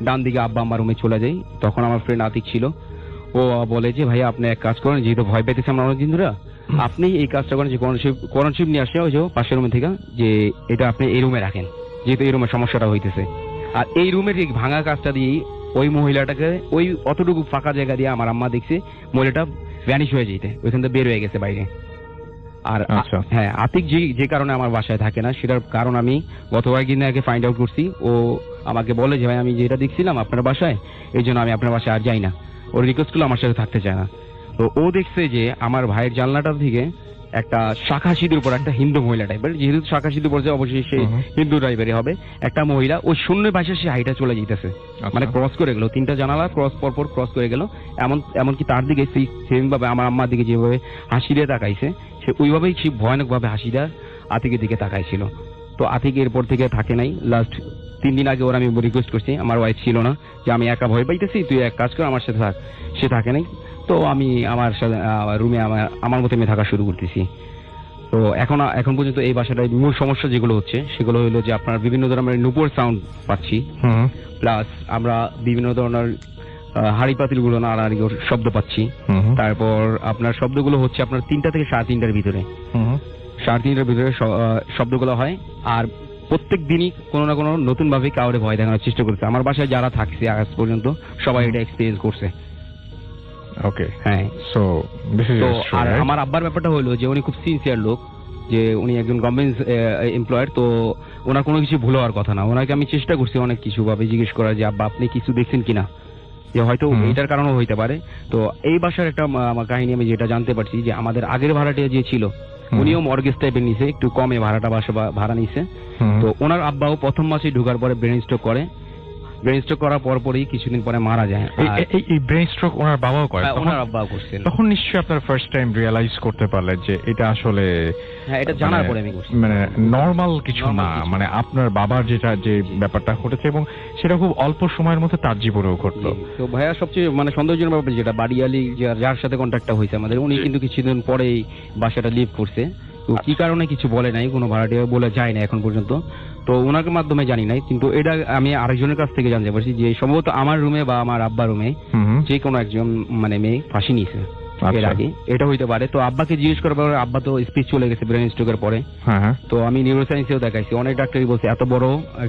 ডান দিকে আব্বা আমার রুমে চলে যাই। তখন আমার ফ্রেন্ড আতিক ছিল, ও বলে যে ভাইয়া আপনি এক কাজ করেন, যেহেতু ভয় পেতেছি আমরা অনেকদিন ধরে, আপনি এই কাজটা করেন যে কোরআন শরীফ নিয়ে আসে ওই যে পাশের রুমে থেকে, যে এটা আপনি এই রুমে রাখেন, যেহেতু এই রুমে সমস্যাটা হইতেছে। আর এই রুমের এই ভাঙা কাজটা দিয়ে ওই মহিলাটাকে ওই অতটুকু ফাঁকা জায়গা দিয়ে আমার আম্মা দেখছে মহিলাটা ভ্যানিশ হয়ে যেতে, ওইখান থেকে বের হয়ে গেছে বাইরে। আর হ্যাঁ, আতিক যে কারণে আমার বাসায় থাকে না, সেটার কারণ আমি গত কয়েকদিন আগে ফাইন্ড আউট করছি। ও আমাকে বলে যে ভাই আমি যেটা দেখছিলাম আপনার বাসায়, এই জন্য আমি আপনার বাসায় আর যাই না। ওর রিকোয়েস্ট করলে আমার সাথে থাকতে চায় না। তো ও দেখছে যে আমার ভাইয়ের জানলাটা থেকে একটা শাখা সিঁদুর পর একটা হিন্দু মহিলা টাইপের, যেহেতু শাখা সিঁদুর পড়ছে অবশ্যই সে হিন্দু টাইপেরই হবে, একটা মহিলা ওই শূন্য পাশে সে হাইটা চলে যেতেছে, মানে ক্রস করে গেল, 3টা জানালা পরপর ক্রস করে গেল। এমনকি তার দিকে সেম ভাবে আমার আম্মার দিকে যেভাবে হাসি দিয়ে তাকাইছে, সে ওইভাবেই সে ভয়ানক ভাবে হাসিটা আতিকের দিকে তাকাইছিল। তো আতিক এরপর থেকে থাকে নাই। লাস্ট 3 দিন আগে ওর আমি রিকোয়েস্ট করছি, আমার ওয়াইফ ছিল না, যে আমি একা ভয় পাইতেছি, তুই এক কাজ কর আমার সাথে থাক। সে থাকে নাই। তো আমি আমার সাথে রুমে আমার মতো আমি থাকা শুরু করতেছি। তো এখন পর্যন্ত এই বাসাটায় মূল সমস্যা যেগুলো হচ্ছে সেগুলো হলো যে আপনার বিভিন্ন ধরনের নুপুর সাউন্ড পাচ্ছি, প্লাস আমরা বিভিন্ন ধরনের হাড়ি পাতিল গুলো নাড়াড়ি শব্দ পাচ্ছি। তারপর আপনার শব্দগুলো হচ্ছে আপনার 3টা থেকে 3:30টার ভিতরে, 3:30টার ভিতরে শব্দগুলো হয়। আর প্রত্যেক দিনই কোনো না কোনো নতুন ভাবে কাউরে ভয় দেখানোর চেষ্টা করছে। আমার বাসায় যারা থাকছে আজ পর্যন্ত সবাই এটা এক্সপেরিয়েন্স করছে। ওকে, হ্যাঁ। সো দিস ইজ তো আর আমার আব্বার ব্যাপারটা হলো যে উনি খুব সিনসিয়ার লোক, যে উনি একজন গভর্নমেন্ট এমপ্লয়ার, তো ওনার কোনো কিছু ভুল হওয়ার কথা না। ওনাকে আমি চেষ্টা করছি অনেক কিছু ভাবে জিজ্ঞেস করার যে আব্বা আপনি কিছু দেখছেন কিনা, যে হয়তো এটার কারণও হইতে পারে। তো এই বাসার একটা আমার কাহিনী আমি যেটা জানতে পারছি যে আমাদের আগের ভাড়াটিয়া যে ছিল উনিও মর্গেজ টাইপের নিছে, একটু কমে ভাড়া নিছে। তো ওনার আব্বাও প্রথম মাসে ঢোকার পরে ব্রেন স্ট্রোক করে, ব্রেন স্ট্রোক করার পরই কিছুদিন পরে মারা যায়। এই ব্রেন স্ট্রোক ওনার বাবাও করে? ওনার আব্বাও করছেন। তখন নিশ্চয়ই আপনার ফার্স্ট টাইম রিয়ালাইজ করতে পারলেন যে এটা আসলে, হ্যাঁ, এটা জানার পরে আমি করছি, মানে নরমাল কিছু না, মানে আপনার বাবার যে ব্যাপারটা ঘটেছে এবং সেটা খুব অল্প সময়ের মধ্যে তার জীবনেও ঘটলো। তো ভাইয়া সবচেয়ে মানে সৌন্দর্যের ব্যাপার যেটা বাড়িয়ালি যার সাথে কন্ট্যাক্টটা হয়েছে আমাদের, উনি কিন্তু কিছুদিন পরেই বাসাটা লিভ করছে। তো কি কারণে কিছু বলে নাই, কোনো ভাড়াটিয়া বলে যায় না এখন পর্যন্ত। তো ওনার মাধ্যমে জানি নাই, কিন্তু এটা আমি আরেকজনের কাছ থেকে জানতে পারছি যে সম্ভবত আমার রুমে বা আমার আব্বার রুমে যে কোনো একজন মানে মেয়ে ফাঁসি নিয়েছে এর আগে, এটা হইতে পারে। তো আব্বাকে জিজ্ঞেস করার পরে আব্বা তো স্পিচ চলে গেছে ব্রেন স্ট্রোকের পরে। তো আমি নিউরোসায়েন্সেও দেখাইছি, অনেক ডাক্তারই বলছে এত বড়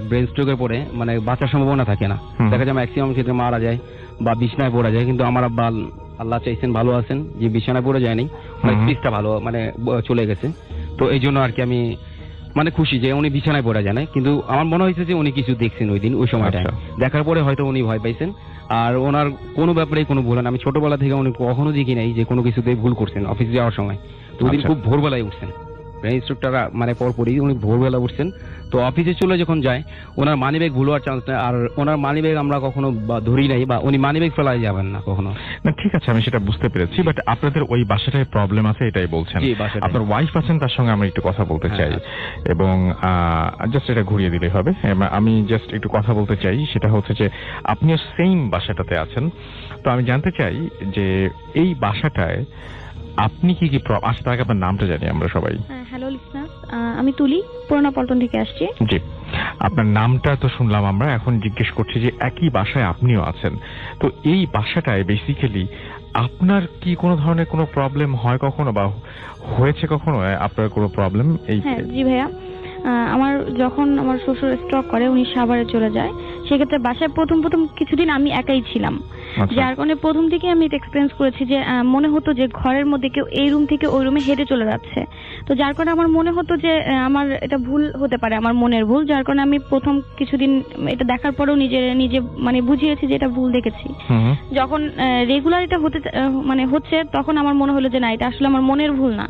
ব্রেন স্ট্রোকের পরে মানে বাঁচার সম্ভাবনা থাকে না, দেখা যায় ম্যাক্সিমাম ক্ষেত্রে মারা যায় বা বিছানায় পড়া যায়। কিন্তু আমার আব্বা আল্লাহ চাইছেন ভালো আছেন, যে বিছানায় পড়ে যায়নি, স্পিচটা ভালো মানে চলে গেছে। তো এই জন্য আর কি আমি মানে খুশি যে উনি বিছানায় পড়ে যায় না, কিন্তু আমার মনে হয়েছে যে উনি কিছু দেখছেন ওই দিন, ওই সময়টা দেখার পরে হয়তো উনি ভয় পাইছেন। আর ওনার কোনো ব্যাপারে কোনো ভুল না, আমি ছোটবেলা থেকে উনি কখনো দেখি নাই যে কোনো কিছুতে ভুল করছেন অফিসে যাওয়ার সময়। তো ওই দিন খুব ভোরবেলায় উঠছেন, ব্রেন স্ট্রোকটা মানে পরপরই উনি ভোরবেলা উঠছেন। তো অফিসে চলে যখন যায় ওনার মানিব্যাগ ভুল হওয়ার চান্স নেই, আর ওনার মানিব্যাগ আমরা কখনো ধরি নাই বা উনি মানিব্যাগ ফেলাই যাবেন না কখনো। না ঠিক আছে, আমি সেটা বুঝতে পেরেছি, বাট আপনাদের ওই বাসাটায় প্রবলেম আছে এটাই বলছেন। আপনার ওয়াইফ আছেন, তার সঙ্গে আমরা একটু কথা বলতে চাই এবং জাস্ট এটা ঘুরিয়ে দিলেই হবে। আমি জাস্ট একটু কথা বলতে চাই, সেটা হচ্ছে যে আপনিও সেম বাসাটাতে আছেন। তো আমি জানতে চাই যে এই বাসাটায় আপনি কি কি আচ্ছা, তার আগে আপনার নামটা জানি আমরা সবাই। হ্যালো লিসনার্স, আমি তুলি, পুরোনো পল্টন থেকে আসছি। জি, আপনার নামটা তো শুনলাম আমরা, এখন জিজ্ঞেস করছি যে একই বাসায় আপনিও আছেন, তো এই বাসাটায় বেসিক্যালি আপনার কি কোনো ধরনের কোনো প্রবলেম হয় কখনো বা হয়েছে কখনো আপনার কোনো প্রবলেম? এই জি ভাইয়া, আমার যখন আমার শ্বশুর স্ট্রোক করে, উনি সাভারে চলে যায়, সেক্ষেত্রে বাসায় প্রথম কিছুদিন আমি একাই ছিলাম, যার কারণে প্রথম থেকে আমি এটা এক্সপিরিয়েন্স করেছি যে মনে হতো যে ঘরের মধ্যে কেউ এই রুম থেকে ওই রুমে হেঁটে চলে যাচ্ছে। তো যার কারণে আমার মনে হতো যে আমার এটা ভুল হতে পারে, আমার মনের ভুল, যার কারণে আমি প্রথম কিছুদিন এটা দেখার পরেও নিজে মানে বুঝিয়েছি যে এটা ভুল দেখেছি। যখন রেগুলার এটা হচ্ছে, তখন আমার মনে হলো যে না, এটা আসলে আমার মনের ভুল না,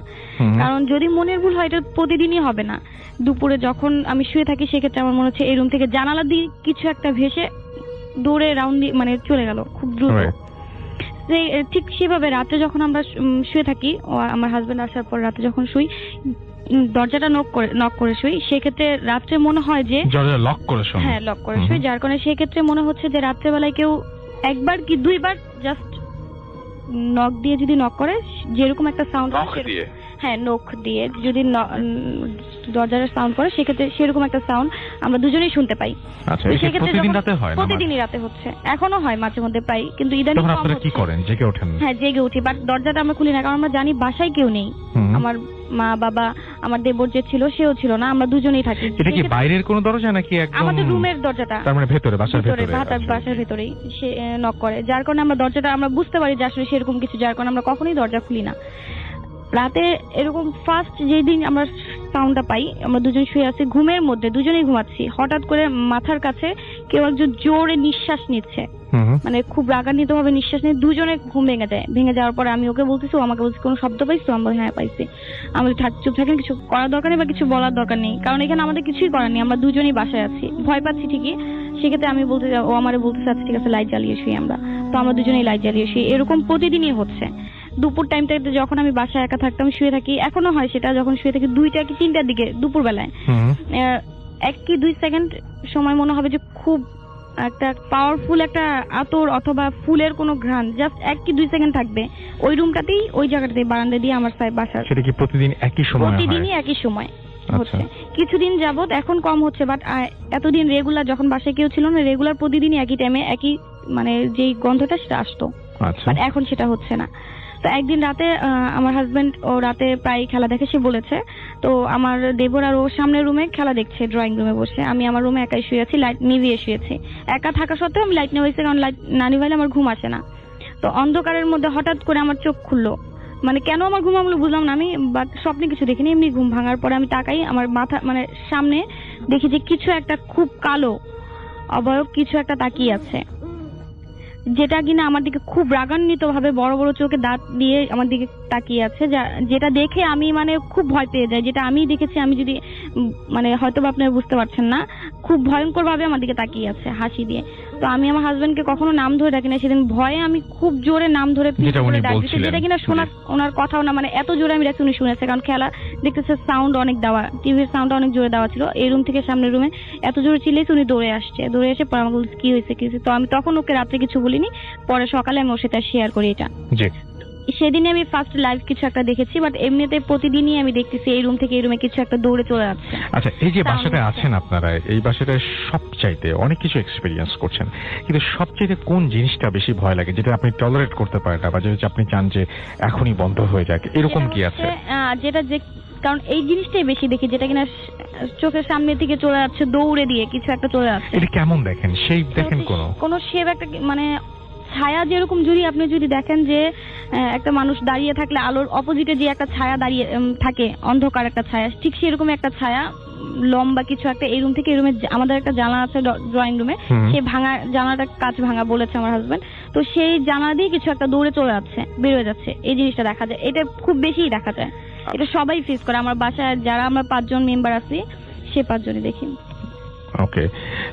কারণ যদি মনের ভুল হয় এটা প্রতিদিনই হবে না। দুপুরে যখন আমি শুয়ে থাকি, সেক্ষেত্রে আমার মনে হচ্ছে এই রুম থেকে জানালা দিয়ে কিছু একটা ভেসে দৌড়ে রাউন্ড মানে চলে গেল খুব দ্রুত। ঠিক সেভাবে রাতে যখন আমরা শুয়ে থাকি, আমার হাজবেন্ড আসার পর রাতে যখন শুই, দরজাটা নক করে শুই, সেক্ষেত্রে রাত্রে মনে হয় যে লক করে শুই, হ্যাঁ লক করে শুই, যার কারণে সেক্ষেত্রে মনে হচ্ছে যে রাত্রেবেলায় কেউ একবার কি দুইবার জাস্ট নক দিয়ে যদি নক করে, যেরকম একটা সাউন্ড, হ্যাঁ নখ দিয়ে যদি দরজার সাউন্ড করে, সেক্ষেত্রে সেরকম একটা সাউন্ড আমরা দুজনেই শুনতে পাই। প্রতিদিনই রাতে হচ্ছে, এখনো হয় মাঝে মধ্যে প্রায়, কিন্তু ইদানিং কি করেন? জেগে ওঠেন? হ্যাঁ জেগে উঠি, বাট দরজাটা আমরা খুলি না, কারণ আমরা জানি বাসায় কেউ নেই। আমার মা বাবা, আমার দেবর যে ছিল সেও ছিল না, আমরা দুজনেই থাকি। এটা কি বাইরের কোনো দরজা নাকি একদম আমাদের রুমের দরজাটা? তার মানে ভেতরে, বাসার ভেতরে, বাসার ভেতরেই সে নক করে, যার কারণে আমরা দরজাটা আমরা বুঝতে পারি যে আসলে সেরকম কিছু, যার কারণে আমরা কখনোই দরজা খুলি না। রাতে এরকম ফার্স্ট যেদিন আমরা সাউন্ডটা পাই, আমরা দুজন শুয়ে আছি ঘুমের মধ্যে, দুজনেই ঘুমাচ্ছি, হঠাৎ করে মাথার কাছে কেউ একজন জোরে নিঃশ্বাস নিচ্ছে, মানে খুব রাগান্বিত ভাবে নিঃশ্বাস নিয়ে দুজনে ঘুম ভেঙে যায়। ভেঙে যাওয়ার পরে আমি ওকে বলতেছি, ও আমাকে বলছে কোনো শব্দ পাইছো? আমরা হ্যাঁ পাইছি। আমি চুপ থাকেন, কিছু করার দরকার নেই বা কিছু বলার দরকার নেই, কারণ এখানে আমাদের কিছুই করার নেই, আমরা দুজনেই বাসায় আছি, ভয় পাচ্ছি ঠিকই। সেক্ষেত্রে আমি ও আমারে বলতেছে আচ্ছা ঠিক আছে লাইট জ্বালিয়ে শুই আমরা, তো আমরা দুজনেই লাইট জ্বালিয়ে শুই। এরকম প্রতিদিনই হচ্ছে। দুপুর টাইমটাতে যখন আমি বাসায় একা থাকতাম, শুয়ে থাকি, এখনো হয় সেটা, যখন শুয়ে থাকি 2টা কি 3টার দিকে দুপুর বেলায়, 1 কি 2 সেকেন্ড সময় মনে হবে যে খুব একটা পাওয়ারফুল একটা আতর অথবা ফুলের কোনো ঘ্রাণ জাস্ট 1 কি 2 সেকেন্ড থাকবে ওই রুমটাতেই, ওই জায়গাটাতেই, বারান্দা দিয়ে আমার বাসার। সেটা কি প্রতিদিন একই সময় হয়? প্রতিদিনই একই সময় হচ্ছে। আচ্ছা। কিছুদিন যাবত এখন কম হচ্ছে, বাট এতদিন রেগুলার যখন বাসায় কেউ ছিল না, রেগুলার প্রতিদিনই একই টাইমে একই মানে যেই গন্ধটা সেটা আসতো, আচ্ছা। বাট এখন সেটা হচ্ছে না। তো একদিন রাতে আমার হাজবেন্ড ও রাতে প্রায় খেলা দেখে, সে বলেছে। তো আমার দেবর আর ও সামনের রুমে খেলা দেখছে, ড্রয়িং রুমে বসে। আমি আমার রুমে একাই শুয়ে আছি, লাইট নিভিয়ে শুয়েছি। একা থাকা সত্ত্বেও আমি লাইট নিভিয়েছি, কারণ লাইট না নিভাইলে আমার ঘুম আসে না। তো অন্ধকারের মধ্যে হঠাৎ করে আমার চোখ খুললো, মানে কেন আমার ঘুম ভাঙলো বুঝলাম না আমি, বাট স্বপ্নে কিছু দেখিনি, এমনি ঘুম ভাঙার পরে আমি তাকাই, আমার মাথা মানে সামনে দেখি যে কিছু একটা খুব কালো অবয়ব কিছু একটা তাকিয়ে আছে, যেটা কিনা আমার দিকে খুব রাগান্বিত ভাবে বড় বড় চোখে দাঁত দিয়ে আমার দিকে তাকিয়ে আছে, যেটা দেখে আমি মানে খুব ভয় পেয়ে যাই। যেটা আমি দেখেছি, আমি যদি মানে হয়তো বা আপনারা বুঝতে পারছেন না, খুব ভয়ঙ্কর ভাবে আমার দিকে তাকিয়ে আছে হাসি দিয়ে। তো আমি আমার হাজবেন্ডকে কখনো নাম ধরে ডাকি না, সেদিন ভয়ে আমি খুব জোরে নাম ধরে ডাকছি, যেটা কিনা শোনা ওনার কথাও না, মানে এত জোরে আমি ডাকছি উনি শুনেছে, কারণ খেলা দেখতেছে, সাউন্ড অনেক দেওয়া, টিভির সাউন্ড অনেক জোরে দেওয়া ছিল। এই রুম থেকে সামনের রুমে এত জোরে চিল্লেছে, উনি দৌড়ে আসছে, দৌড়ে এসে পরে আমাকে বলছে কি হয়েছে কি হয়েছে। তো আমি তখন ওকে রাত্রে কিছু বলিনি, পরে সকালে আমি ওর সাথে শেয়ার করি এটা। জি। সেদিনে আমি ফার্স্ট লাইভ কিছু একটা দেখেছি, বাট এমনিতে প্রতিদিনই আমি দেখতেছি এই রুম থেকে এই রুমে কিছু একটা দৌড়ে চলে যাচ্ছে। আচ্ছা, এই যে বাসাটায় আছেন আপনারা, এই বাসাটায় সবচাইতে অনেক কিছু এক্সপেরিয়েন্স করছেন, কিন্তু সবচাইতে কোন জিনিসটা বেশি ভয় লাগে, যেটা আপনি টলারেট করতে পারেন না, বা যেটা আপনি চান যে এখনই বন্ধ হয়ে যাক, এরকম কি আছে? যেটা যে কারণ এই জিনিসটাই বেশি দেখি, যেটা কিনা চোখের সামনে থেকে চলে যাচ্ছে, দৌড়ে দিয়ে কিছু একটা চলে যাচ্ছে। এটা কেমন দেখেন? শেপ দেখেন? কোন শেপ একটা মানে ছায়া, যেরকম যদি আপনি যদি দেখেন যে একটা মানুষ দাঁড়িয়ে থাকলে আলোর অপোজিটে যে একটা ছায়া দাঁড়িয়ে থাকে, অন্ধকার একটা ছায়া, ঠিক সেরকম একটা ছায়া লম্বা কিছু একটা। এই রুম থেকে এই রুমে আমাদের একটা জানালা আছে ড্রয়িং রুমে, সেই ভাঙা জানালাটা কাঁচ ভাঙা বলেছে আমার হাজবেন্ড, তো সেই জানালা দিয়ে কিছু একটা দৌড়ে চলে যাচ্ছে, বের হয়ে যাচ্ছে, এই জিনিসটা দেখা যায়। এটা খুব বেশিই দেখা যায়, এটা সবাই ফেস করে। আমার বাসায় যারা আমরা 5 জন মেম্বার আছি, সে 5 জনই দেখি। ওকে,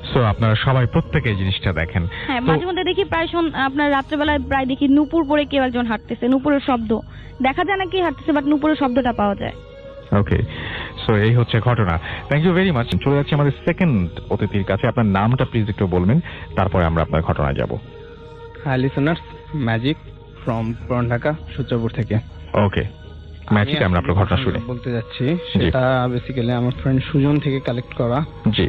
সো আপনারা সবাই প্রত্যেকে এই জিনিসটা দেখেন? হ্যাঁ, মাঝে মধ্যে দেখি প্রায় আপনার রাত্রেবেলায় প্রায় দেখি নুপুর পরে কেউ একজন হাঁটতেছে, নুপুরের শব্দ দেখা যায় না কি হাঁটতেছে, বাট নুপুরের শব্দটা পাওয়া যায়। ওকে, সো এই হচ্ছে ঘটনা। Thank you very much. চলে যাচ্ছি আমাদের সেকেন্ড অতিথির কাছে। আপনার নামটা প্লিজ একটু বলবেন, তারপরে আমরা আপনার ঘটনায় যাব। হাই লিসেনার্স, ম্যাজিক ফ্রম পুরান ঢাকা, সূত্রপুর থেকে। ওকে ম্যাজিক, আমরা আপনার ঘটনা শুনি। বলতে যাচ্ছি সেটা বেসিক্যালি আমার ফ্রেন্ড সুজন থেকে কালেক্ট করা। জি।